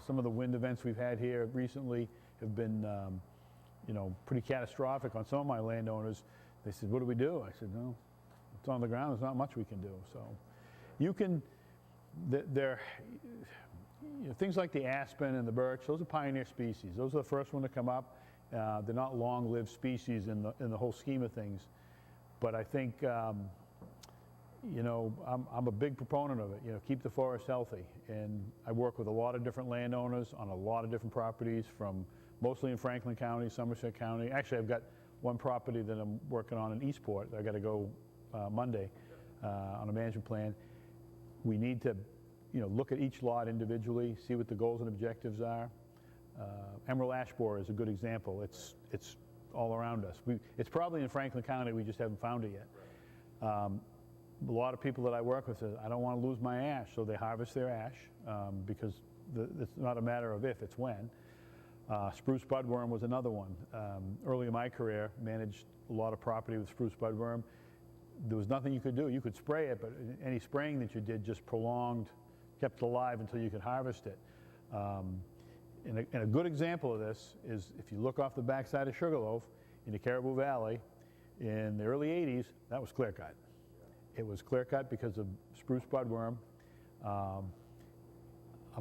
Some of the wind events we've had here recently have been, you know, pretty catastrophic on some of my landowners. They said, "What do we do?" I said, "No, it's on the ground. There's not much we can do." So, you can. There, you know, things like the aspen and the birch. Those are pioneer species. Those are the first one to come up. They're not long-lived species in the whole scheme of things. But I think, you know, I'm a big proponent of it. You know, keep the forest healthy. And I work with a lot of different landowners on a lot of different properties, from mostly in Franklin County, Somerset County. Actually, I've got one property that I'm working on in Eastport. I got to go Monday on a management plan. We need to, you know, look at each lot individually, see what the goals and objectives are. Emerald ash borer is a good example. It's all around us. It's probably in Franklin County, we just haven't found it yet. A lot of people that I work with say, I don't want to lose my ash, so they harvest their ash because it's not a matter of if, it's when. Spruce budworm was another one. Early in my career, managed a lot of property with spruce budworm. There was nothing you could do. You could spray it, but any spraying that you did just prolonged, kept it alive until you could harvest it. And a good example of this is if you look off the backside of Sugarloaf in the Caribou Valley in the early 80s, that was clear cut. It was clear cut because of spruce budworm. I'm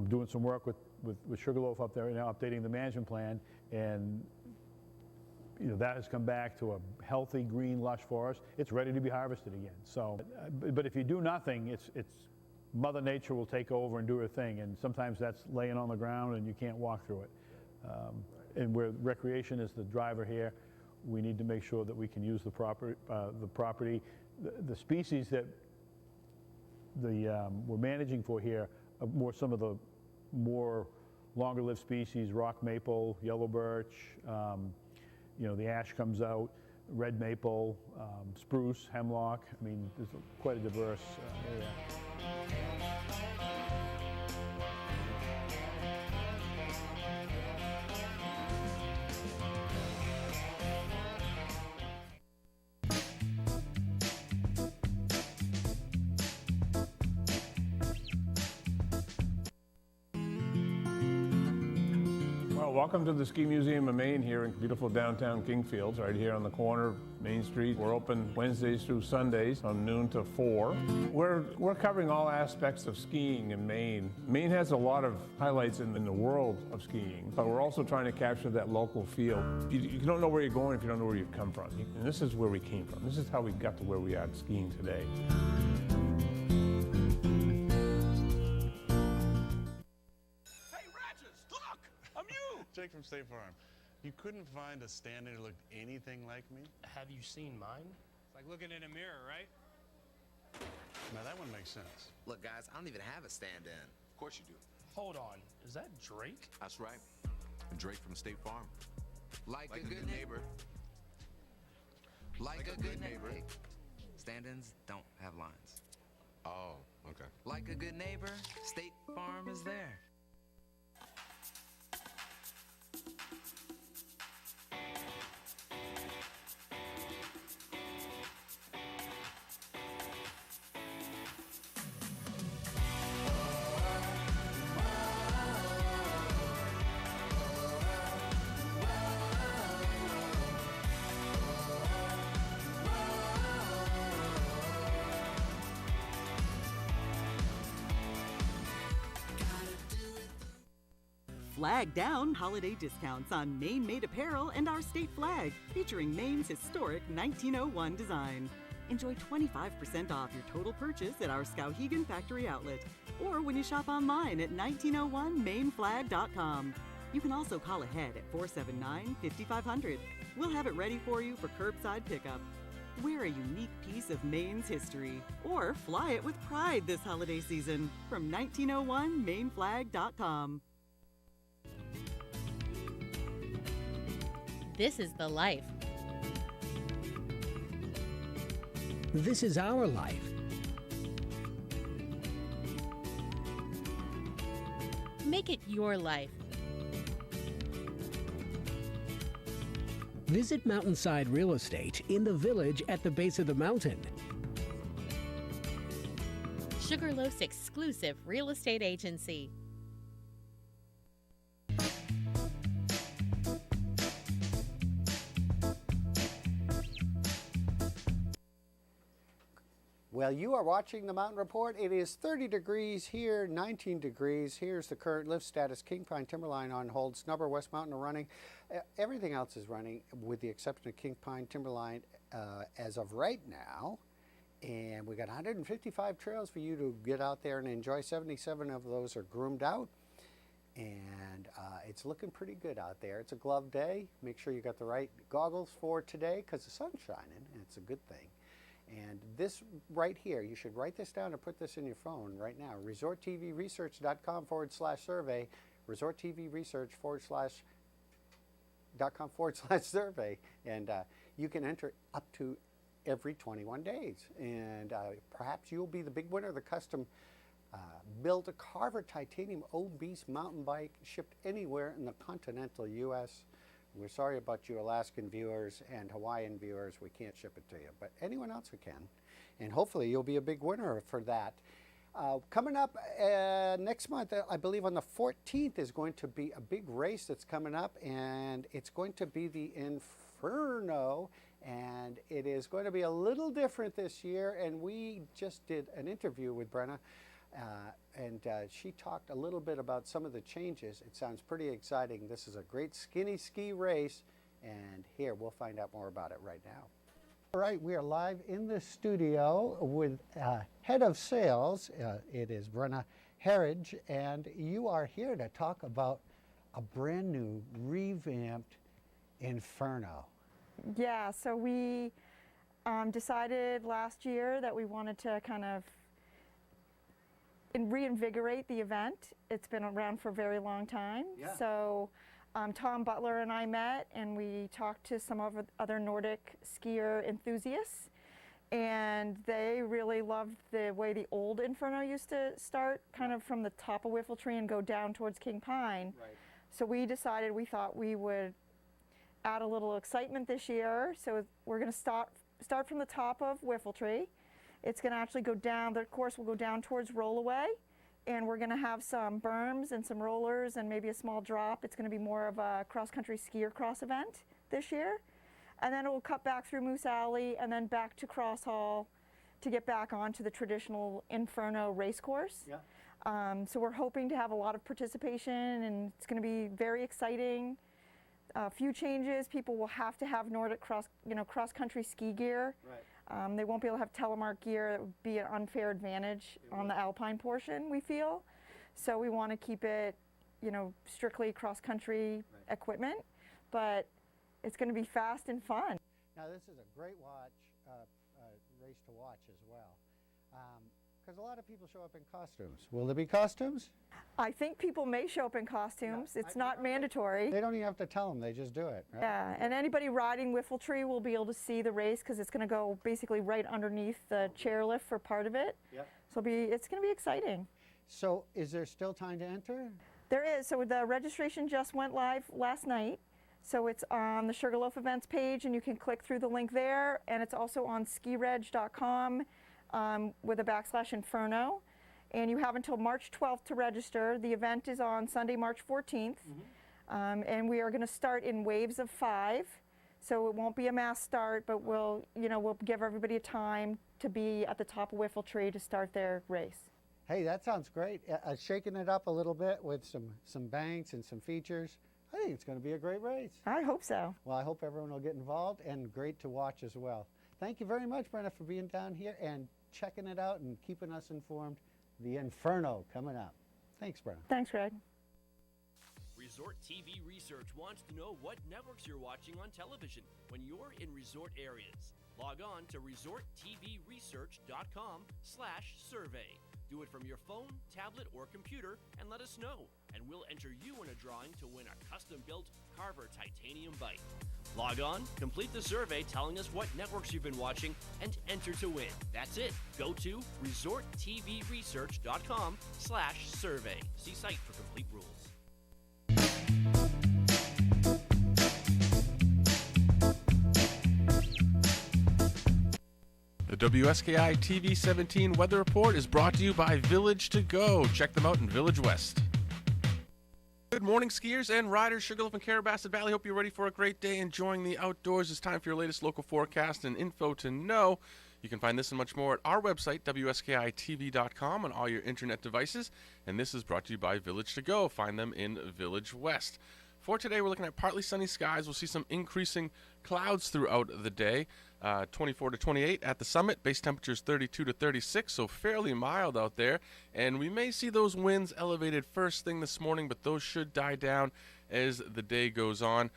doing some work with Sugarloaf up there now, updating the management plan, and you know, that has come back to a healthy, green, lush forest. It's ready to be harvested again. So, but if you do nothing, it's Mother Nature will take over and do her thing, and sometimes that's laying on the ground and you can't walk through it. And where recreation is the driver here, we need to make sure that we can use the property. The species that we're managing for here are some of the more longer-lived species: rock maple, yellow birch. You know, the ash comes out, red maple, spruce, hemlock. I mean, there's quite a diverse area. welcome to the Ski Museum of Maine here in beautiful downtown Kingfields, right here on the corner of Main Street. We're open Wednesdays through Sundays from noon to 4. We're covering all aspects of skiing in Maine. Maine has a lot of highlights in the world of skiing, but we're also trying to capture that local feel. You don't know where you're going if you don't know where you've come from. And this is where we came from. This is how we got to where we are skiing today. Jake from State Farm. You couldn't find a stand-in who looked anything like me? Have you seen mine? It's like looking in a mirror, right? Now that one makes sense. Look, guys, I don't even have a stand-in. Of course you do. Hold on, is that Drake? That's right. Drake from State Farm. Like a good neighbor. Like a good neighbor. Stand-ins don't have lines. Oh, okay. Like a good neighbor, State Farm is there. Flag down holiday discounts on Maine-made apparel and our state flag, featuring Maine's historic 1901 design. Enjoy 25% off your total purchase at our Skowhegan factory outlet, or when you shop online at 1901mainflag.com. You can also call ahead at 479-5500. We'll have it ready for you for curbside pickup. Wear a unique piece of Maine's history, or fly it with pride this holiday season from 1901mainflag.com. This is the life. This is our life. Make it your life. Visit Mountainside Real Estate in the village at the base of the mountain. Sugarloaf's exclusive real estate agency. Well, you are watching the Mountain Report. It is 30 degrees here, 19 degrees. Here's the current lift status. King Pine Timberline on hold. Snubber, West Mountain are running. Everything else is running with the exception of King Pine Timberline as of right now. And we got 155 trails for you to get out there and enjoy. 77 of those are groomed out. And it's looking pretty good out there. It's a glove day. Make sure you got the right goggles for today because the sun's shining and it's a good thing. And this right here, you should write this down or put this in your phone right now. resorttvresearch.com/survey, resorttvresearch.com/survey, and you can enter up to every 21 days. And perhaps you'll be the big winner of the custom built a Carver titanium obese mountain bike shipped anywhere in the continental U.S. We're sorry about you Alaskan viewers and Hawaiian viewers. We can't ship it to you, but anyone else who can. And hopefully you'll be a big winner for that. Coming up next month, I believe on the 14th is going to be a big race that's coming up, and it's going to be the Inferno, and it is going to be a little different this year, and we just did an interview with Brenna, and she talked a little bit about some of the changes. It sounds pretty exciting. This is a great skinny ski race, and here we'll find out more about it right now. All right, we are live in the studio with head of sales. It is Brenna Herridge, and you are here to talk about a brand new revamped Inferno. Yeah, so we decided last year that we wanted to kind of reinvigorate the event. It's been around for a very long time. Yeah. So Tom Butler and I met and we talked to some of other Nordic skier enthusiasts, and they really loved the way the old Inferno used to start kind of from the top of Whiffletree and go down towards King Pine. Right. So we decided we thought we would add a little excitement this year. So we're going to start from the top of Whiffletree. It's going to actually go down, the course will go down towards Rollaway, and we're going to have some berms and some rollers and maybe a small drop. It's going to be more of a cross-country skier cross event this year. And then it will cut back through Moose Alley and then back to Cross Hall to get back onto the traditional Inferno race course. Yeah. So we're hoping to have a lot of participation, and it's going to be very exciting. A few changes. People will have to have Nordic cross-country ski gear. Right. They won't be able to have telemark gear. That would be an unfair advantage on the alpine portion, we feel. So we want to keep it, strictly cross-country equipment, but it's going to be fast and fun. Now this is a great race to watch as well, because a lot of people show up in costumes. Will there be costumes? I think people may show up in costumes. Yeah, it's not mandatory. They don't even have to tell them, they just do it, right? Yeah, and anybody riding Whiffletree will be able to see the race because it's going to go basically right underneath the chairlift for part of it. Yep. So it's going to be exciting. So is there still time to enter? There is. So the registration just went live last night. So it's on the Sugarloaf events page, and you can click through the link there. And it's also on skireg.com with a /Inferno. And you have until March 12th to register. The event is on Sunday, March 14th. And we are going to start in waves of 5. So it won't be a mass start, but we'll give everybody a time to be at the top of Whiffletree to start their race. Hey, that sounds great. Shaking it up a little bit with some banks and some features. I think it's going to be a great race. I hope so. Well, I hope everyone will get involved, and great to watch as well. Thank you very much, Brenna, for being down here and checking it out and keeping us informed. The Inferno coming up. Thanks, Brenna. Thanks, Greg. Resort TV Research wants to know what networks you're watching on television when you're in resort areas. Log on to resorttvresearch.com/survey. Do it from your phone, tablet, or computer and let us know, and we'll enter you in a drawing to win a custom-built Carver titanium bike. Log on, complete the survey telling us what networks you've been watching, and enter to win. That's it. Go to resorttvresearch.com/survey. See site for complete rules. The WSKI TV 17 Weather Report is brought to you by Village to Go. Check them out in Village West. Good morning, skiers and riders. Sugarloaf and Carabasset Valley. Hope you're ready for a great day enjoying the outdoors. It's time for your latest local forecast and info to know. You can find this and much more at our website, WSKITV.com, on all your internet devices. And this is brought to you by Village to Go. Find them in Village West. For today, we're looking at partly sunny skies. We'll see some increasing clouds throughout the day. 24 to 28 at the summit. Base temperatures 32 to 36, so fairly mild out there. And we may see those winds elevated first thing this morning, but those should die down as the day goes on,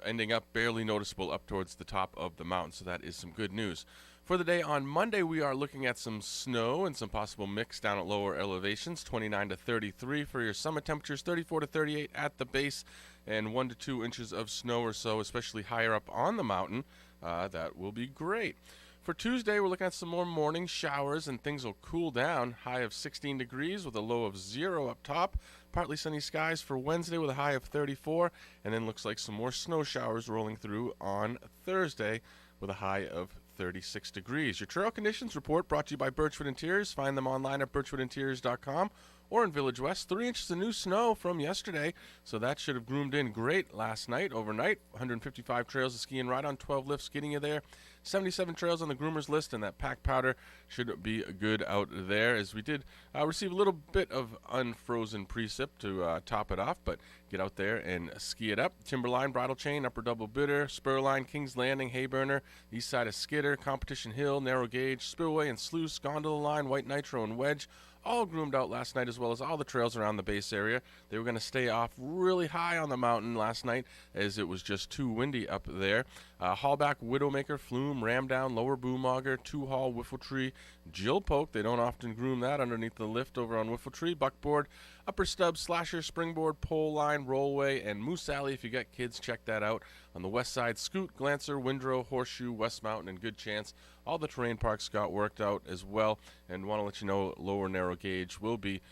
ending up barely noticeable up towards the top of the mountain. So that is some good news. For the day on Monday, we are looking at some snow and some possible mix down at lower elevations. 29 to 33 for your summit temperatures, 34 to 38 at the base, and 1 to 2 inches of snow or so, especially higher up on the mountain. That will be great. For Tuesday, we're looking at some more morning showers, and things will cool down. High of 16 degrees with a low of 0 up top. Partly sunny skies for Wednesday with a high of 34, and then looks like some more snow showers rolling through on Thursday with a high of 36 degrees. Your trail conditions report brought to you by Birchwood Interiors. Find them online at birchwoodinteriors.com or in Village West. 3 inches of new snow from yesterday, so that should have groomed in great last night, overnight. 155 trails to ski and ride on, 12 lifts getting you there. 77 trails on the groomers list, and that pack powder should be good out there, as we did receive a little bit of unfrozen precip to top it off, but get out there and ski it up. Timberline, Bridle Chain, Upper Double Bitter, Spurline, Kings Landing, Hayburner, east side of Skidder, Competition Hill, Narrow Gauge, Spillway and Sluice, Gondola Line, White Nitro and Wedge, all groomed out last night, as well as all the trails around the base area. They were going to stay off really high on the mountain last night, as it was just too windy up there. Hallback, Widowmaker, Flume, Ramdown, Lower Boomauger, Two Hall, Whiffletree, Jill Poke. They don't often groom that underneath the lift over on Whiffletree. Buckboard, Upper Stub, Slasher, Springboard, Pole Line, Rollway, and Moose Alley. If you got kids, check that out. On the west side, Scoot, Glancer, Windrow, Horseshoe, West Mountain, and Good Chance. All the terrain parks got worked out as well. And want to let you know Lower Narrow Gauge will be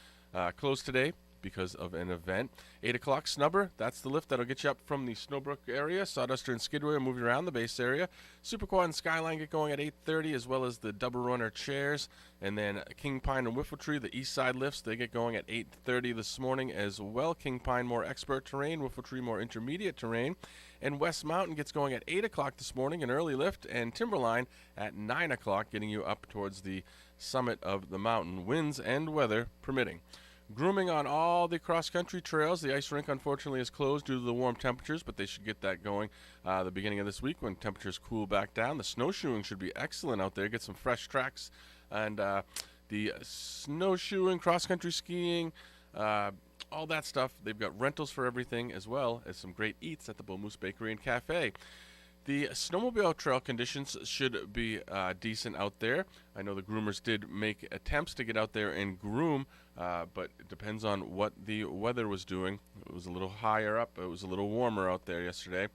closed today. because of an event. 8 o'clock, Snubber. That's the lift that'll get you up from the Snowbrook area. Sawduster and Skidway are moving around the base area. Super Quad and Skyline get going at 8:30, as well as the Double Runner chairs. And then King Pine and Whiffletree, the east side lifts, they get going at 8:30 this morning as well. King Pine, more expert terrain. Whiffletree, more intermediate terrain. And West Mountain gets going at 8 o'clock this morning, an early lift. And Timberline at 9 o'clock, getting you up towards the summit of the mountain, winds and weather permitting. Grooming on all the cross-country trails. The ice rink, unfortunately, is closed due to the warm temperatures, but they should get that going the beginning of this week when temperatures cool back down. The snowshoeing should be excellent out there. Get some fresh tracks. And the snowshoeing, cross-country skiing, all that stuff. They've got rentals for everything, as well as some great eats at the Bull Moose Bakery and Cafe. The snowmobile trail conditions should be decent out there. I know the groomers did make attempts to get out there and groom, but it depends on what the weather was doing. It was a little higher up. It was a little warmer out there yesterday.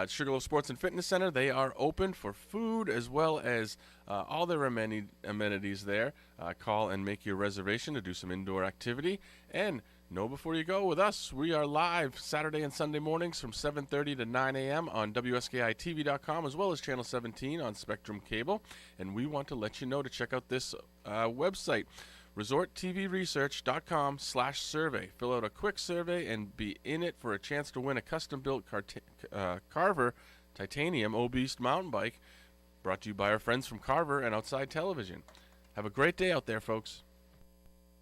Sugarloaf Sports and Fitness Center, they are open for food as well as all their amenities there. Call and make your reservation to do some indoor activity. And know before you go with us, we are live Saturday and Sunday mornings from 7:30 to 9 a.m. on WSKITV.com, as well as Channel 17 on Spectrum Cable. And we want to let you know to check out this website, resorttvresearch.com/survey. Fill out a quick survey and be in it for a chance to win a custom-built Carver Titanium O-Beast mountain bike, brought to you by our friends from Carver and Outside Television. Have a great day out there, folks.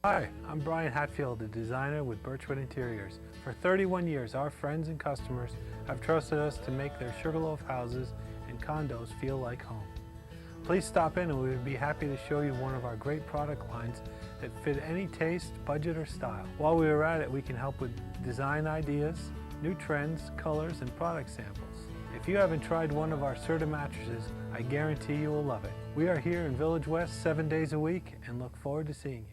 Hi, I'm Brian Hatfield, the designer with Birchwood Interiors. For 31 years, our friends and customers have trusted us to make their Sugarloaf houses and condos feel like home. Please stop in and we would be happy to show you one of our great product lines that fit any taste, budget, or style. While we are at it, we can help with design ideas, new trends, colors, and product samples. If you haven't tried one of our Serta mattresses, I guarantee you will love it. We are here in Village West 7 days a week and look forward to seeing you.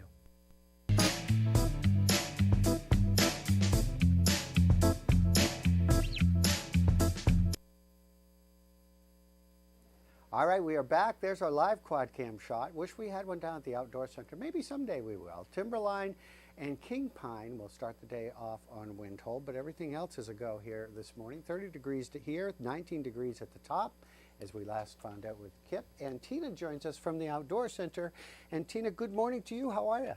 All right, we are back. There's our live quad cam shot. Wish we had one down at the Outdoor Center. Maybe someday we will. Timberline and King Pine will start the day off on Windhold, but everything else is a go here this morning. 30 degrees to here, 19 degrees at the top, as we last found out with Kip. And Tina joins us from the Outdoor Center. And Tina, good morning to you. How are you?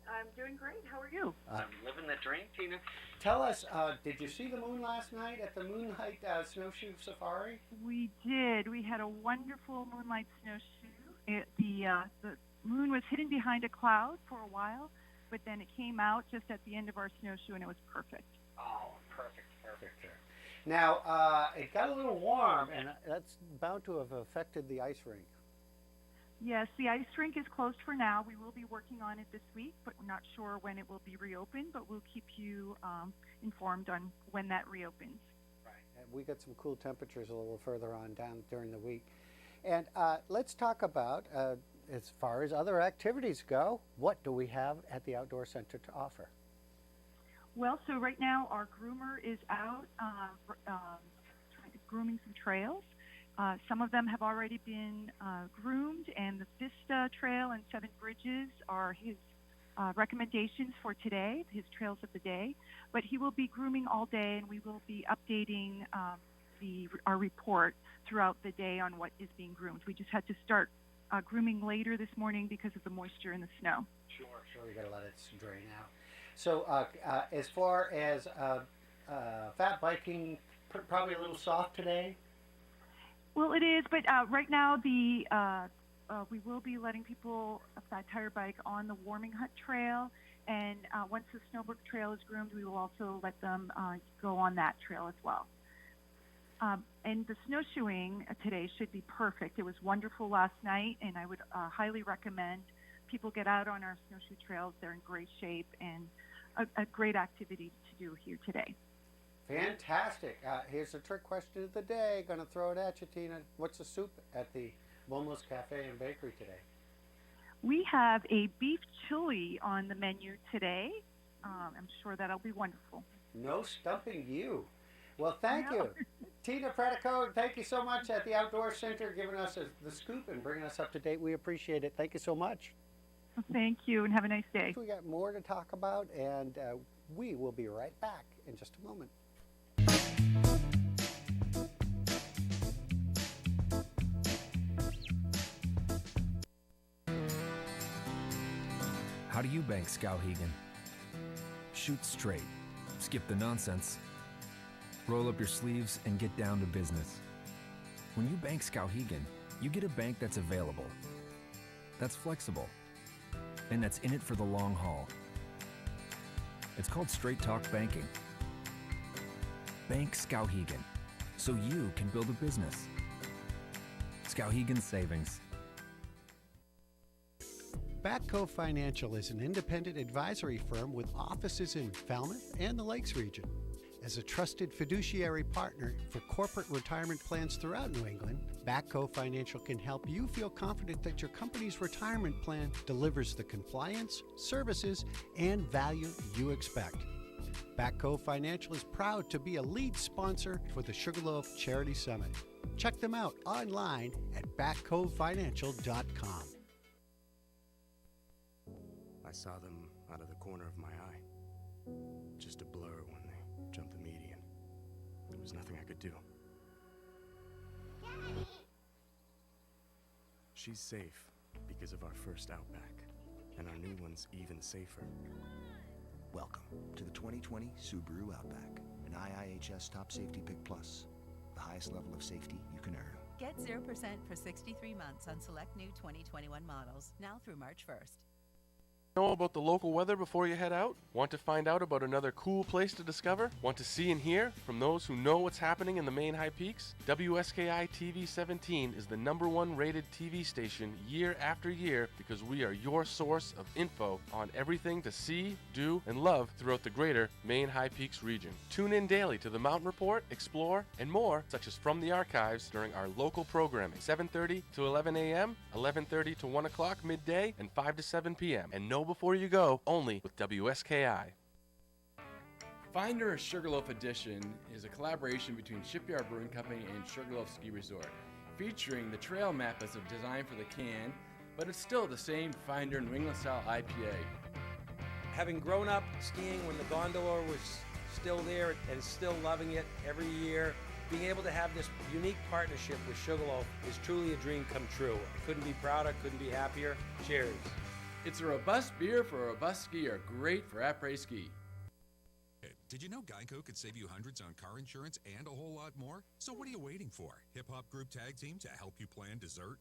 I'm doing great. How are you? I'm living the dream, Tina. Tell us, did you see the moon last night at the Moonlight Snowshoe Safari? We did. We had a wonderful moonlight snowshoe. The moon was hidden behind a cloud for a while, but then it came out just at the end of our snowshoe, and it was perfect. Oh, perfect. Now, it got a little warm, and that's bound to have affected the ice rink. Yes, the ice rink is closed for now. We will be working on it this week, but we're not sure when it will be reopened, but we'll keep you informed on when that reopens. Right. And we got some cool temperatures a little further on down during the week. And let's talk about, as far as other activities go, what do we have at the Outdoor Center to offer? Well, so right now our groomer is out grooming some trails. Some of them have already been groomed, and the Vista Trail and Seven Bridges are his recommendations for today, his trails of the day. But he will be grooming all day, and we will be updating our report throughout the day on what is being groomed. We just had to start grooming later this morning because of the moisture in the snow. Sure, we got to let it drain out. So as far as fat biking, probably a little soft today? Well, it is, but right now we will be letting people fat tire bike on the Warming Hut Trail, and once the Snowbrook Trail is groomed, we will also let them go on that trail as well. And the snowshoeing today should be perfect. It was wonderful last night, and I would highly recommend people get out on our snowshoe trails. They're in great shape and a great activity to do here today. Fantastic. Here's a trick question of the day. Going to throw it at you, Tina. What's the soup at the Bull Cafe and Bakery today? We have a beef chili on the menu today. I'm sure that'll be wonderful. No stumping you. Well, thank you. Tina Pretico, thank you so much at the Outdoor Center, giving us the scoop and bringing us up to date. We appreciate it. Thank you so much. Thank you, and have a nice day. We got more to talk about, and we will be right back in just a moment. How do you bank Skowhegan? Shoot straight, skip the nonsense, roll up your sleeves, and get down to business. When you bank Skowhegan, you get a bank that's available, that's flexible, and that's in it for the long haul. It's called Straight Talk Banking. Bank Skowhegan, so you can build a business. Skowhegan Savings. Backco Financial is an independent advisory firm with offices in Falmouth and the Lakes region. As a trusted fiduciary partner for corporate retirement plans throughout New England, Backco Financial can help you feel confident that your company's retirement plan delivers the compliance, services, and value you expect. Backco Financial is proud to be a lead sponsor for the Sugarloaf Charity Summit. Check them out online at backcofinancial.com. I saw them out of the corner of my eye. Just a blur when they jumped the median. There was nothing I could do. She's safe because of our first Outback, and our new one's even safer. Welcome to the 2020 Subaru Outback, an IIHS Top Safety Pick Plus, the highest level of safety you can earn. Get 0% for 63 months on select new 2021 models, now through March 1st. Know about the local weather before you head out? Want to find out about another cool place to discover? Want to see and hear from those who know what's happening in the Maine High Peaks? WSKI TV 17 is the #1 rated TV station year after year because we are your source of info on everything to see, do, and love throughout the greater Maine High Peaks region. Tune in daily to the Mountain Report, Explore, and more, such as From the Archives during our local programming, 7:30 to 11 a.m., 11:30 to 1 o'clock midday, and 5 to 7 p.m. And know before you go, only with WSKI. Finder Sugarloaf Edition is a collaboration between Shipyard Brewing Company and Sugarloaf Ski Resort, featuring the trail map as a design for the can, but it's still the same Finder New England style IPA. Having grown up skiing when the gondola was still there and still loving it every year, being able to have this unique partnership with Sugarloaf is truly a dream come true. I couldn't be prouder, couldn't be happier. Cheers. It's a robust beer for a robust skier, great for après ski. Did you know Geico could save you hundreds on car insurance and a whole lot more? So what are you waiting for? Hip Hop Group Tag Team to help you plan dessert?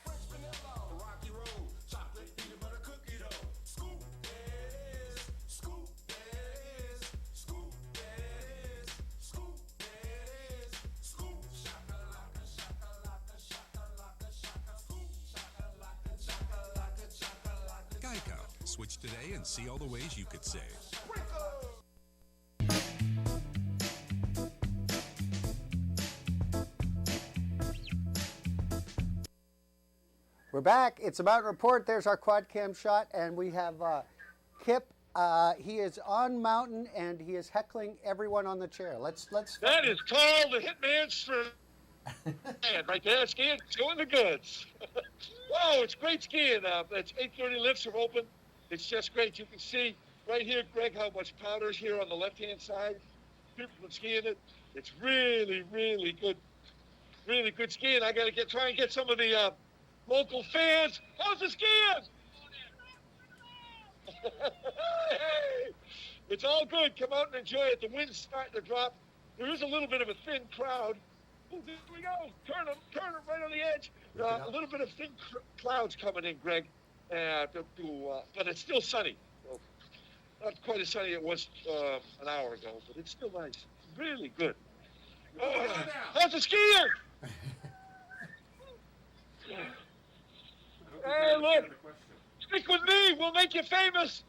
Fresh vanilla, rocky road, chocolate peanut butter cookie dough. Scoop this, scoop this, scoop this, scoop this, scoop shakalaka, shakalaka, shakalaka, shaka, scoop shakalaka, shakalaka, shakalaka. Geico. Switch today and see all the ways you could save. We're back. It's About Report. There's our quad cam shot, and we have Kip. He is on mountain, and he is heckling everyone on the chair. Let's. That is called the Hitman Strip. Right there, skiing, doing the goods. Whoa, it's great skiing. It's 8:30 lifts are open. It's just great. You can see right here, Greg, how much powder is here on the left-hand side. People have been skiing it. It's really, really good. Really good skiing. I got to try and get some of the local fans. How's the skiing? Hey, it's all good. Come out and enjoy it. The wind's starting to drop. There is a little bit of a thin crowd. Oh, there we go. Turn them right on the edge. A little bit of thin clouds coming in, Greg. But it's still sunny. Well, not quite as sunny as it was an hour ago, but it's still nice. Really good. Oh, how's the skiing? Hey, look. Stick with me. We'll make you famous.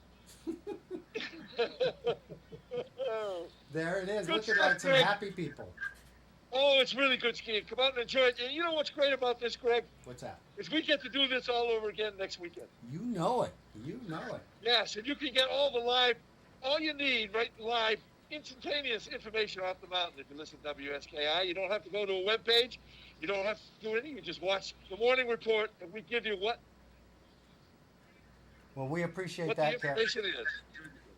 There it is. Good Looking stuff, like some Greg. happy people. Oh, it's really good skiing. Come out and enjoy it. And you know what's great about this, Greg? What's that? Is we get to do this all over again next weekend. You know it. You know it. Yes, and you can get all you need right live, instantaneous information off the mountain if you listen to WSKI. You don't have to go to a webpage. You don't have to do anything. You just watch the morning report, and we give you what? Well, we appreciate what that, the information is.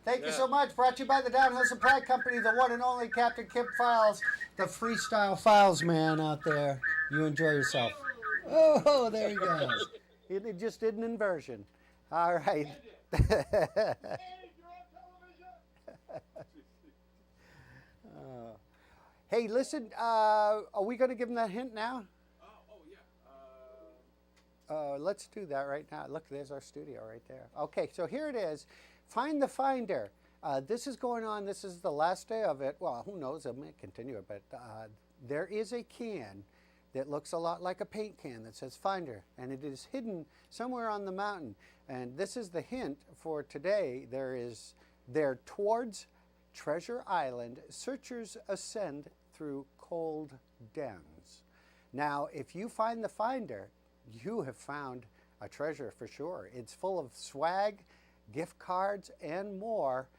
Thank you so much. Brought to you by the Downhill Supply Company, the one and only Captain Kip Files, the freestyle files man out there. You enjoy yourself. Oh, there he goes. It just did an inversion. All right. Hey, listen, are we going to give him that hint now? Let's do that right now. Look, there's our studio right there. Okay, so here it is. Find the Finder. This is going on. This is the last day of it. Well, who knows? I may continue it, but there is a can that looks a lot like a paint can that says Finder, and it is hidden somewhere on the mountain. And this is the hint for today. There towards Treasure Island, searchers ascend through cold dens. Now, if you find the Finder, you have found a treasure for sure. It's full of swag, gift cards, and more.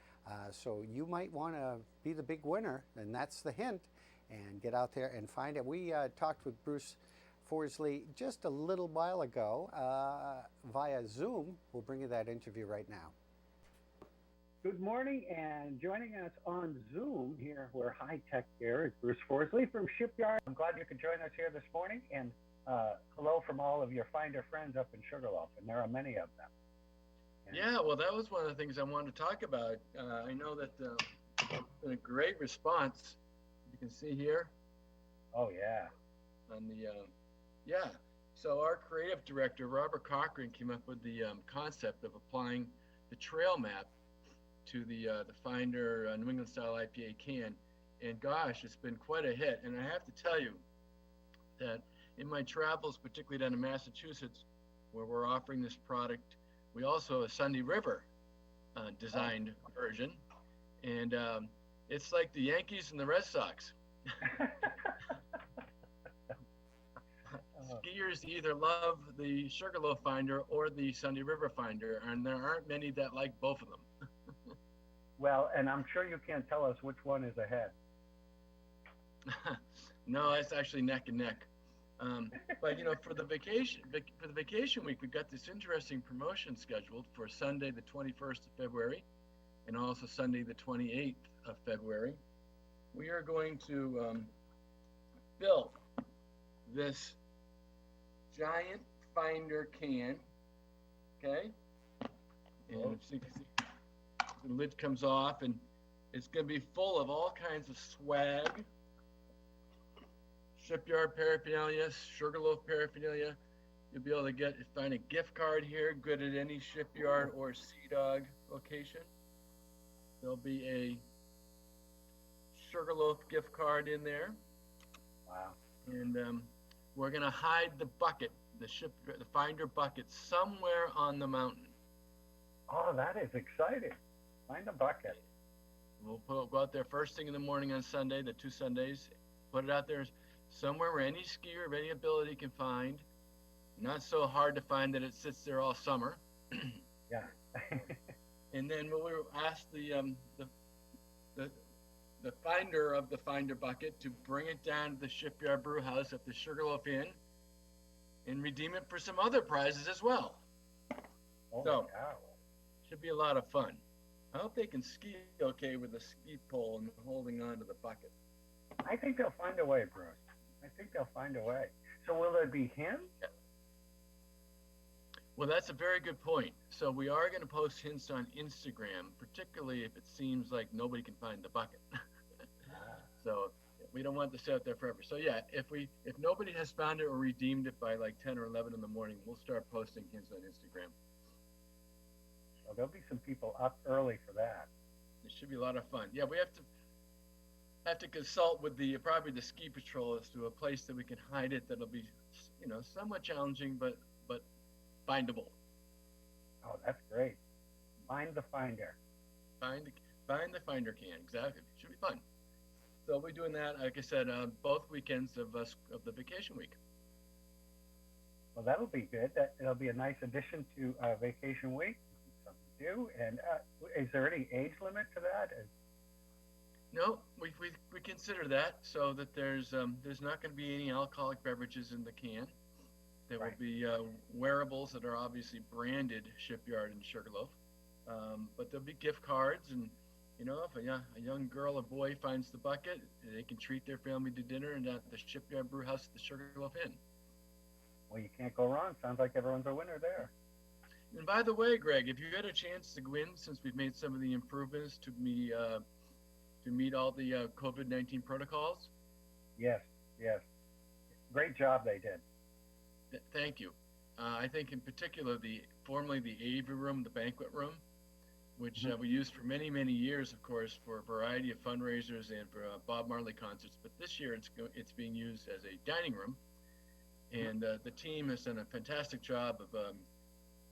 So you might want to be the big winner, and that's the hint, and get out there and find it. We talked with Bruce Forsley just a little while ago via Zoom. We'll bring you that interview right now. Good morning, and joining us on Zoom here, we're high-tech here, is Bruce Forsley from Shipyard. I'm glad you could join us here this morning, and hello from all of your Finder friends up in Sugarloaf, and there are many of them. And yeah, well, that was one of the things I wanted to talk about. I know that it's been a great response. You can see here. Oh, yeah. On the, yeah. So our creative director, Robert Cochran, came up with the concept of applying the trail map to the Finder New England style IPA can, and gosh, it's been quite a hit. And I have to tell you that in my travels, particularly down in Massachusetts, where we're offering this product, we also have a Sunday River designed version, and it's like the Yankees and the Red Sox. Skiers either love the Sugarloaf Finder or the Sunday River Finder, and there aren't many that like both of them. well, and I'm sure you can't tell us which one is ahead. No, it's actually neck and neck. But you know, for the vacation week, we've got this interesting promotion scheduled for Sunday the 21st of February, and also Sunday the 28th of February. We are going to fill this giant Finder can, okay? And if you can see, the lid comes off, and it's going to be full of all kinds of swag. Shipyard paraphernalia, Sugarloaf paraphernalia. You'll be able to find a gift card here, good at any shipyard or Sea Dog location. There'll be a Sugarloaf gift card in there. Wow. And we're gonna hide the bucket, the Finder bucket, somewhere on the mountain. Oh, that is exciting. Find a bucket. We'll go out there first thing in the morning on Sunday, the 2 Sundays, put it out there somewhere where any skier of any ability can find. Not so hard to find that it sits there all summer. Yeah. And then we'll ask the finder of the Finder bucket to bring it down to the Shipyard Brew House at the Sugarloaf Inn and redeem it for some other prizes as well. Oh, so, yeah. should be a lot of fun. I hope they can ski okay with a ski pole and holding on to the bucket. I think they'll find a way, Bruce. I think they'll find a way. So will there be hints? Yeah. Well, that's a very good point. So we are going to post hints on Instagram, particularly if it seems like nobody can find the bucket. So we don't want this out there forever. So yeah, if nobody has found it or redeemed it by like 10 or 11 in the morning, we'll start posting hints on Instagram. Well, there'll be some people up early for that. It should be a lot of fun. Yeah, we have to consult with probably the ski patrol as to a place that we can hide it that'll be, somewhat challenging, but findable. Oh, that's great. Find the Finder. Find the Finder can, exactly. Should be fun. So we'll be doing that, like I said, both weekends of the vacation week. Well, that'll be good. It'll be a nice addition to vacation week. Something to do. And is there any age limit to that? No, we consider that so that there's not going to be any alcoholic beverages in the can. There will be wearables that are obviously branded Shipyard and Sugarloaf. But there'll be gift cards, and you know, if a young girl or boy finds the bucket, they can treat their family to dinner and at the Shipyard Brew House at the Sugarloaf Inn. Well, you can't go wrong. Sounds like everyone's a winner there. And by the way, Greg, if you had a chance to go in, since we've made some of the improvements to meet all the COVID-19 protocols. Yes, yes. Great job they did. Thank you. I think in particular, formerly the Avery Room, the banquet room, which we used for many, many years, of course, for a variety of fundraisers and for Bob Marley concerts. But this year it's being used as a dining room. And the team has done a fantastic job of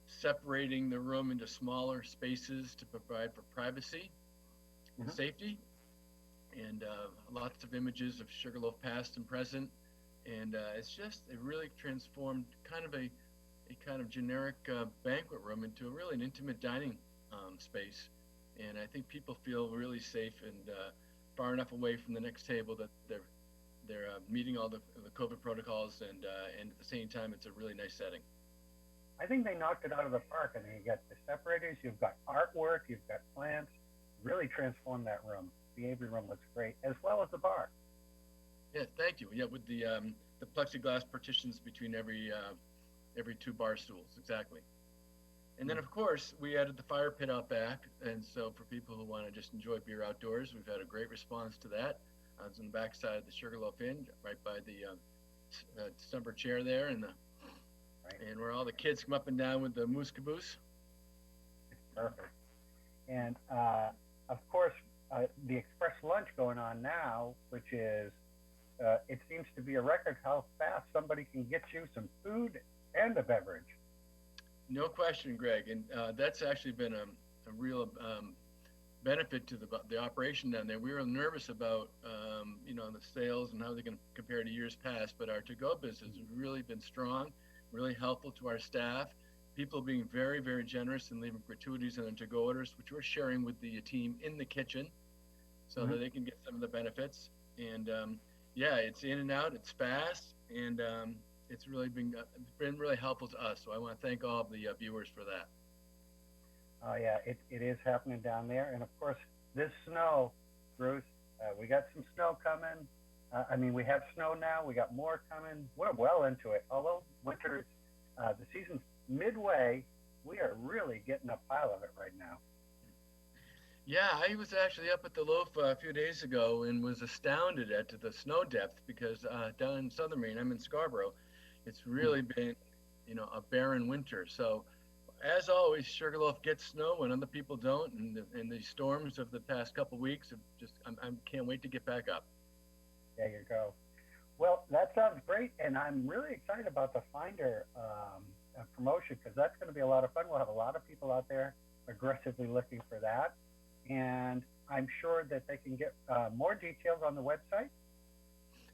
separating the room into smaller spaces to provide for privacy and safety. And lots of images of Sugarloaf past and present. And it really transformed kind of a kind of generic banquet room into really an intimate dining space. And I think people feel really safe and far enough away from the next table that they're meeting all the COVID protocols, and at the same time, it's a really nice setting. I think they knocked it out of the park. I mean, you got the separators, you've got artwork, you've got plants. Really transformed that room. The Avery room looks great, as well as the bar. Yeah, thank you. Yeah, with the plexiglass partitions between every two bar stools, exactly. And then, of course, we added the fire pit out back, and so for people who want to just enjoy beer outdoors, we've had a great response to that. It's on the back side of the Sugarloaf Inn, right by the December chair there, and where all the kids come up and down with the moose caboose. Perfect. And of course, the express lunch going on now, which is it seems to be a record how fast somebody can get you some food and a beverage. No question, Greg, and that's actually been a real benefit to the operation down there. We were nervous about the sales and how they're going to compare to years past, but our to-go business has really been strong, really helpful to our staff. People being very, very generous and leaving gratuities on their to-go orders, which we're sharing with the team in the kitchen, so that they can get some of the benefits. And it's in and out, it's fast, and it's really been really helpful to us. So I want to thank all of the viewers for that. Oh yeah, it is happening down there, and of course this snow, Bruce. We got some snow coming. We have snow now. We got more coming. We're well into it. Although winter, the season's midway, we are really getting a pile of it right now. Yeah, I was actually up at the Loaf a few days ago and was astounded at the snow depth because down in Southern Maine, I'm in Scarborough, it's really been, a barren winter. So, as always, Sugarloaf gets snow when other people don't, and the storms of the past couple weeks have I can't wait to get back up. There you go. Well, that sounds great, and I'm really excited about the Finder promotion because that's going to be a lot of fun. We'll have a lot of people out there aggressively looking for that, and I'm sure that they can get more details on the website.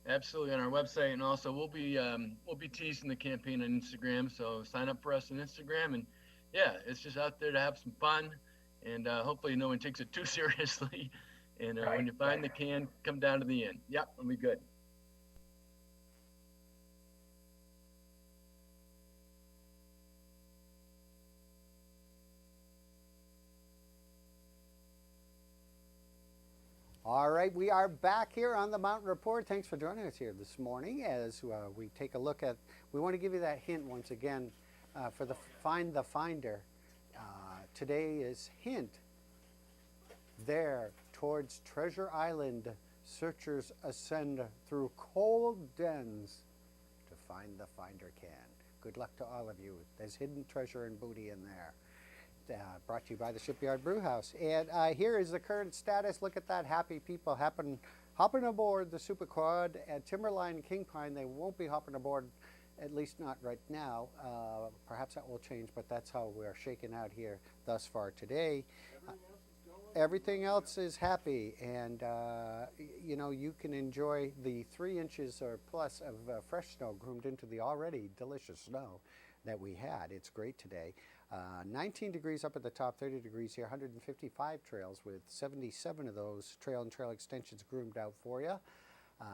Absolutely, on our website, and also we'll be teasing the campaign on Instagram. So sign up for us on Instagram, and it's just out there to have some fun, and hopefully no one takes it too seriously. And when you find the can, come down to the inn. Yep, it'll be good. All right, we are back here on the Mountain Report. Thanks for joining us here this morning as we take a look at, we want to give you that hint once again for the Find the Finder. Today is hint. There, towards Treasure Island, searchers ascend through cold dens to find the Finder can. Good luck to all of you. There's hidden treasure and booty in there. Brought to you by the Shipyard Brew House. And here is the current status. Look at that. Happy people hopping aboard the Super Quad at Timberline and King Pine. They won't be hopping aboard, at least not right now. Perhaps that will change, but that's how we're shaking out here thus far today. Everything else is happy, and you can enjoy the 3 inches or plus of fresh snow groomed into the already delicious snow that we had. It's great today. 19 degrees up at the top, 30 degrees here, 155 trails with 77 of those trail and trail extensions groomed out for you.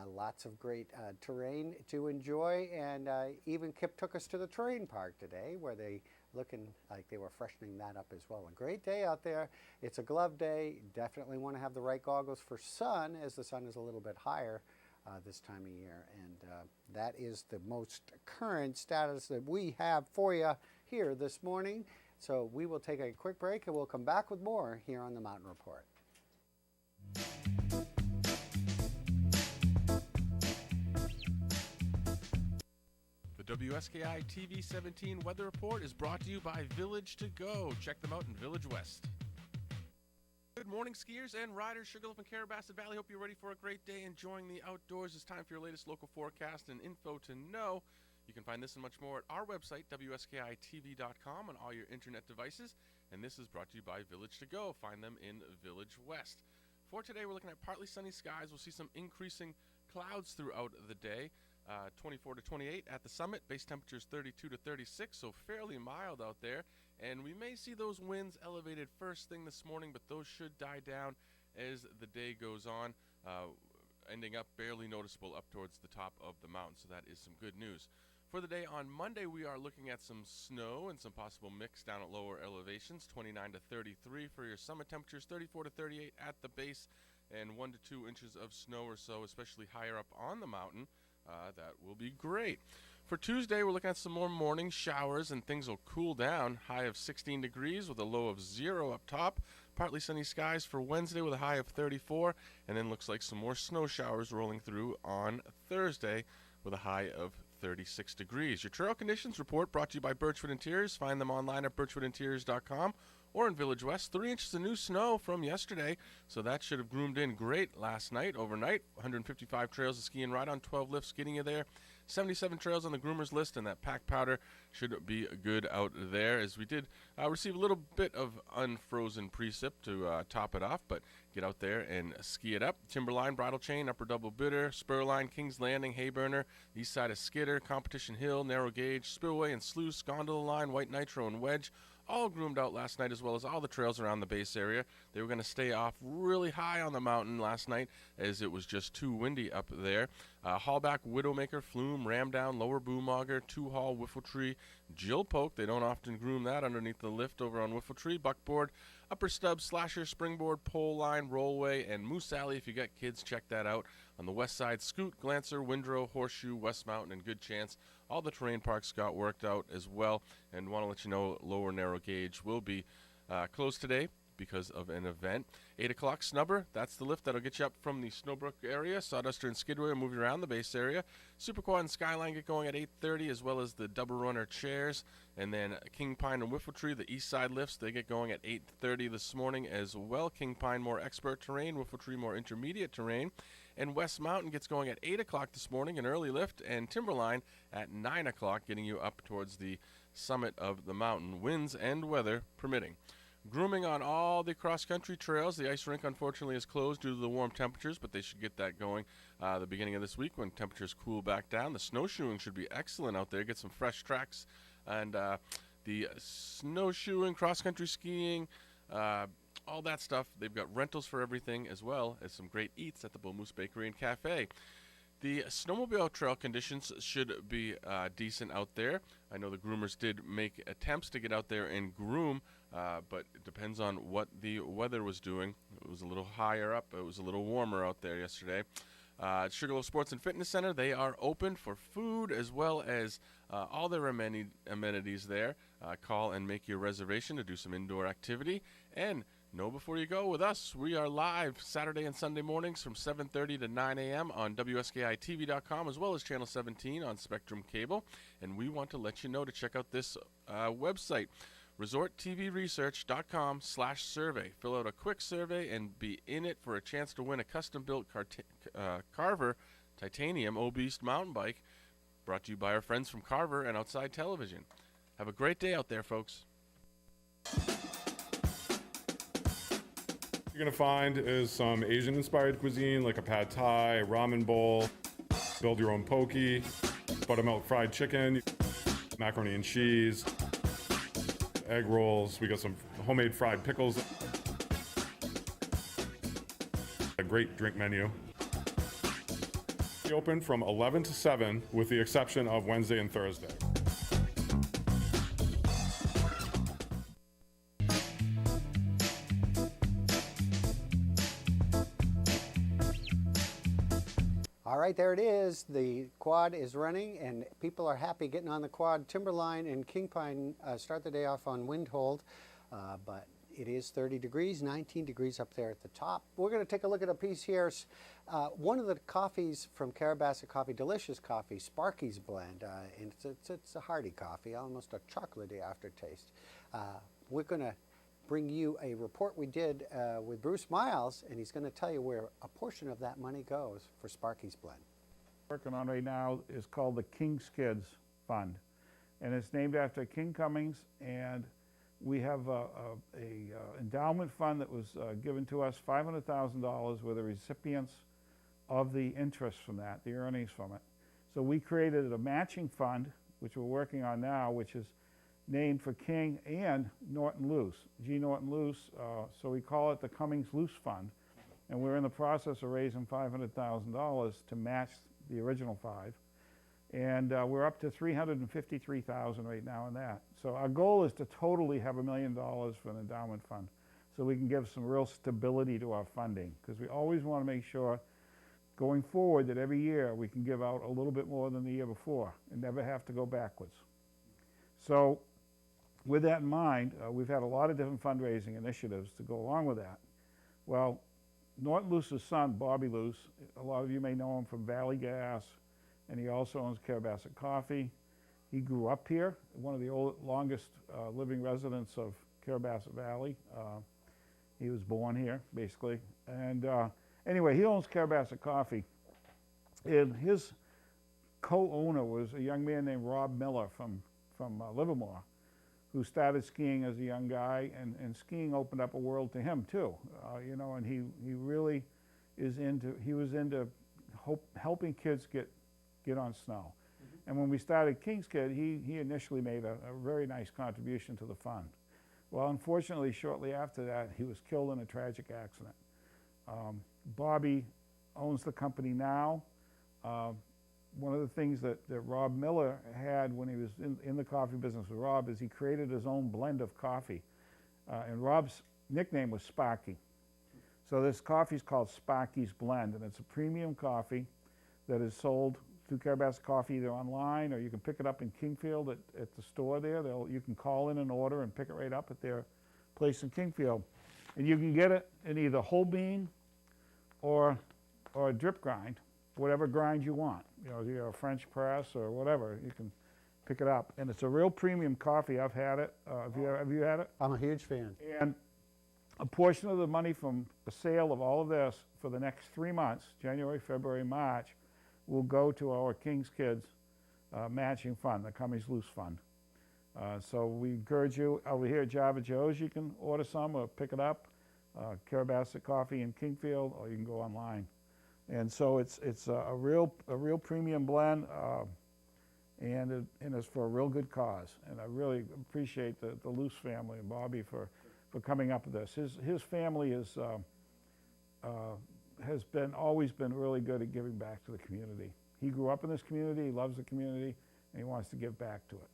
Lots of great terrain to enjoy, and even Kip took us to the terrain park today, where they looking like they were freshening that up as well. A great day out there. It's a glove day. Definitely want to have the right goggles for sun, as the sun is a little bit higher this time of year, and that is the most current status that we have for you here this morning. So we will take a quick break, and we'll come back with more here on the Mountain Report. The WSKI TV 17 Weather Report is brought to you by Village to Go. Check them out in Village West. Good morning, skiers and riders. Sugarloaf and Carrabassett Valley. Hope you're ready for a great day enjoying the outdoors. It's time for your latest local forecast and info to know. You can find this and much more at our website, WSKITV.com, on all your internet devices. And this is brought to you by Village to Go. Find them in Village West. For today, we're looking at partly sunny skies. We'll see some increasing clouds throughout the day. 24 to 28 at the summit. Base temperatures 32 to 36, so fairly mild out there. And we may see those winds elevated first thing this morning, but those should die down as the day goes on, ending up barely noticeable up towards the top of the mountain. So that is some good news. For the day on Monday, we are looking at some snow and some possible mix down at lower elevations. 29 to 33 for your summit temperatures, 34 to 38 at the base, and 1 to 2 inches of snow or so, especially higher up on the mountain. That will be great. For Tuesday, we're looking at some more morning showers, and things will cool down. High of 16 degrees with a low of 0 up top. Partly sunny skies for Wednesday with a high of 34, and then looks like some more snow showers rolling through on Thursday with a high of 36 degrees. Your trail conditions report brought to you by Birchwood Interiors. Find them online at birchwoodinteriors.com or in Village West. 3 inches of new snow from yesterday, so that should have groomed in great last night, overnight. 155 trails to ski and ride on, 12 lifts getting you there. 77 trails on the groomers list, and that pack powder should be good out there, as we did receive a little bit of unfrozen precip to top it off, but get out there and ski it up. Timberline, Bridle Chain, Upper Double Bitter, Spurline, Kings Landing, Hayburner, east side of Skidder, Competition Hill, Narrow Gauge, Spillway and Sluice, Gondola Line, White Nitro and Wedge, all groomed out last night, as well as all the trails around the base area. They were going to stay off really high on the mountain last night, as it was just too windy up there. Hallback, Widowmaker, Flume, Ramdown, Lower Boomauger, Two Hall, Whiffletree, Jill Poke. They don't often groom that underneath the lift over on Whiffletree. Buckboard, Upper Stub, Slasher, Springboard, Pole Line, Rollway, and Moose Alley. If you got kids, check that out. On the west side, Scoot, Glancer, Windrow, Horseshoe, West Mountain, and Good Chance. All the terrain parks got worked out as well, and want to let you know Lower Narrow Gauge will be closed today because of an event. 8 o'clock, Snubber. That's the lift that'll get you up from the Snowbrook area. Sawduster and Skidway will move you around the base area. Superquad and Skyline get going at 8:30, as well as the Double Runner chairs. And then King Pine and Whiffletree, the east side lifts, they get going at 8:30 this morning as well. King Pine, more expert terrain. Whiffletree, more intermediate terrain. And West Mountain gets going at 8 o'clock this morning, an early lift. And Timberline at 9 o'clock, getting you up towards the summit of the mountain, winds and weather permitting. Grooming on all the cross-country trails. The ice rink, unfortunately, is closed due to the warm temperatures, but they should get that going the beginning of this week when temperatures cool back down. The snowshoeing should be excellent out there. Get some fresh tracks. And the snowshoeing, cross-country skiing, all that stuff. They've got rentals for everything, as well as some great eats at the Bull Moose Bakery and Cafe. The snowmobile trail conditions should be decent out there. I know the groomers did make attempts to get out there and groom, but it depends on what the weather was doing. It was a little higher up. It was a little warmer out there yesterday. Sugarloaf Sports and Fitness Center, they are open for food as well as all their amenities there. Call and make your reservation to do some indoor activity. And know before you go with us, we are live Saturday and Sunday mornings from 7:30 to 9 a.m. on WSKITV.com, as well as Channel 17 on Spectrum Cable. And we want to let you know to check out this website, resorttvresearch.com/survey. Fill out a quick survey and be in it for a chance to win a custom-built Carver Titanium O-Beast mountain bike, brought to you by our friends from Carver and Outside Television. Have a great day out there, folks. You're going to find is some Asian-inspired cuisine, like a pad thai, ramen bowl, build your own poke, buttermilk fried chicken, macaroni and cheese, egg rolls. We got some homemade fried pickles, a great drink menu. We open from 11 to 7 with the exception of Wednesday and Thursday. All right, there it is. The quad is running, and people are happy getting on the quad. Timberline and King Pine start the day off on wind hold, but it is 30 degrees, 19 degrees up there at the top. We're going to take a look at a piece here. One of the coffees from Carabasset Coffee, delicious coffee, Sparky's Blend. And it's a hearty coffee, almost a chocolatey aftertaste. We're going to bring you a report we did with Bruce Miles, and he's going to tell you where a portion of that money goes for Sparky's Blend. Working on right now is called the King's Kids Fund, and it's named after King Cummings, and we have a endowment fund that was given to us, $500,000. We're the recipients of the interest from that, the earnings from it. So we created a matching fund, which we're working on now, which is named for King and Norton Luce, G. Norton Luce, so we call it the Cummings Luce Fund. And we're in the process of raising $500,000 to match the original five. And we're up to $353,000 right now in that. So our goal is to totally have $1 million for an endowment fund so we can give some real stability to our funding, because we always want to make sure going forward that every year we can give out a little bit more than the year before and never have to go backwards. So with that in mind, we've had a lot of different fundraising initiatives to go along with that. Well, Norton Luce's son, Bobby Luce, a lot of you may know him from Valley Gas, and he also owns Carabasset Coffee. He grew up here, one of the longest living residents of Carabasset Valley. He was born here, basically. And anyway, he owns Carabasset Coffee. And his co-owner was a young man named Rob Miller from Livermore, who started skiing as a young guy, and skiing opened up a world to him too. You know, and he really was into helping kids get on snow. Mm-hmm. And when we started King's Kid, he initially made a very nice contribution to the fund. Well, unfortunately, shortly after that, he was killed in a tragic accident. Bobby owns the company now. One of the things that Rob Miller had when he was in the coffee business with Rob is he created his own blend of coffee. And Rob's nickname was Sparky. So this coffee is called Sparky's Blend, and it's a premium coffee that is sold through Carabasset Coffee either online, or you can pick it up in Kingfield at the store there. You can call in an order and pick it right up at their place in Kingfield. And you can get it in either whole bean or a drip grind, whatever grind you want. You know, you're a French press or whatever, you can pick it up. And it's a real premium coffee. I've had it. Have you had it? I'm a huge fan. And a portion of the money from the sale of all of this for the next 3 months, January, February, March, will go to our King's Kids matching fund, the Cummings Luce Fund. So we encourage you over here at Java Joe's, you can order some or pick it up, Carabasset Coffee in Kingfield, or you can go online. And so it's a real premium blend, and it's for a real good cause. And I really appreciate the Luce family and Bobby for coming up with this. His family has always been really good at giving back to the community. He grew up in this community, he loves the community, and he wants to give back to it.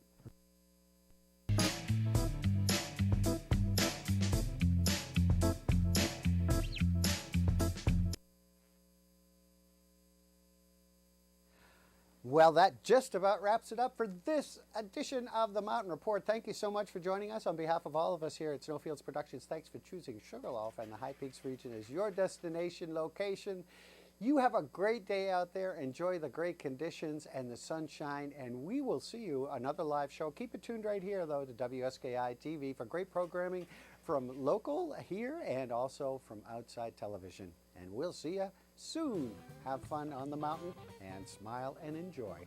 Well, that just about wraps it up for this edition of the Mountain Report. Thank you so much for joining us. On behalf of all of us here at Snowfields Productions, thanks for choosing Sugarloaf and the High Peaks region as your destination location. You have a great day out there. Enjoy the great conditions and the sunshine, and we will see you another live show. Keep it tuned right here, though, to WSKI TV for great programming from local here and also from outside television. And we'll see you soon. Have fun on the mountain and smile and enjoy.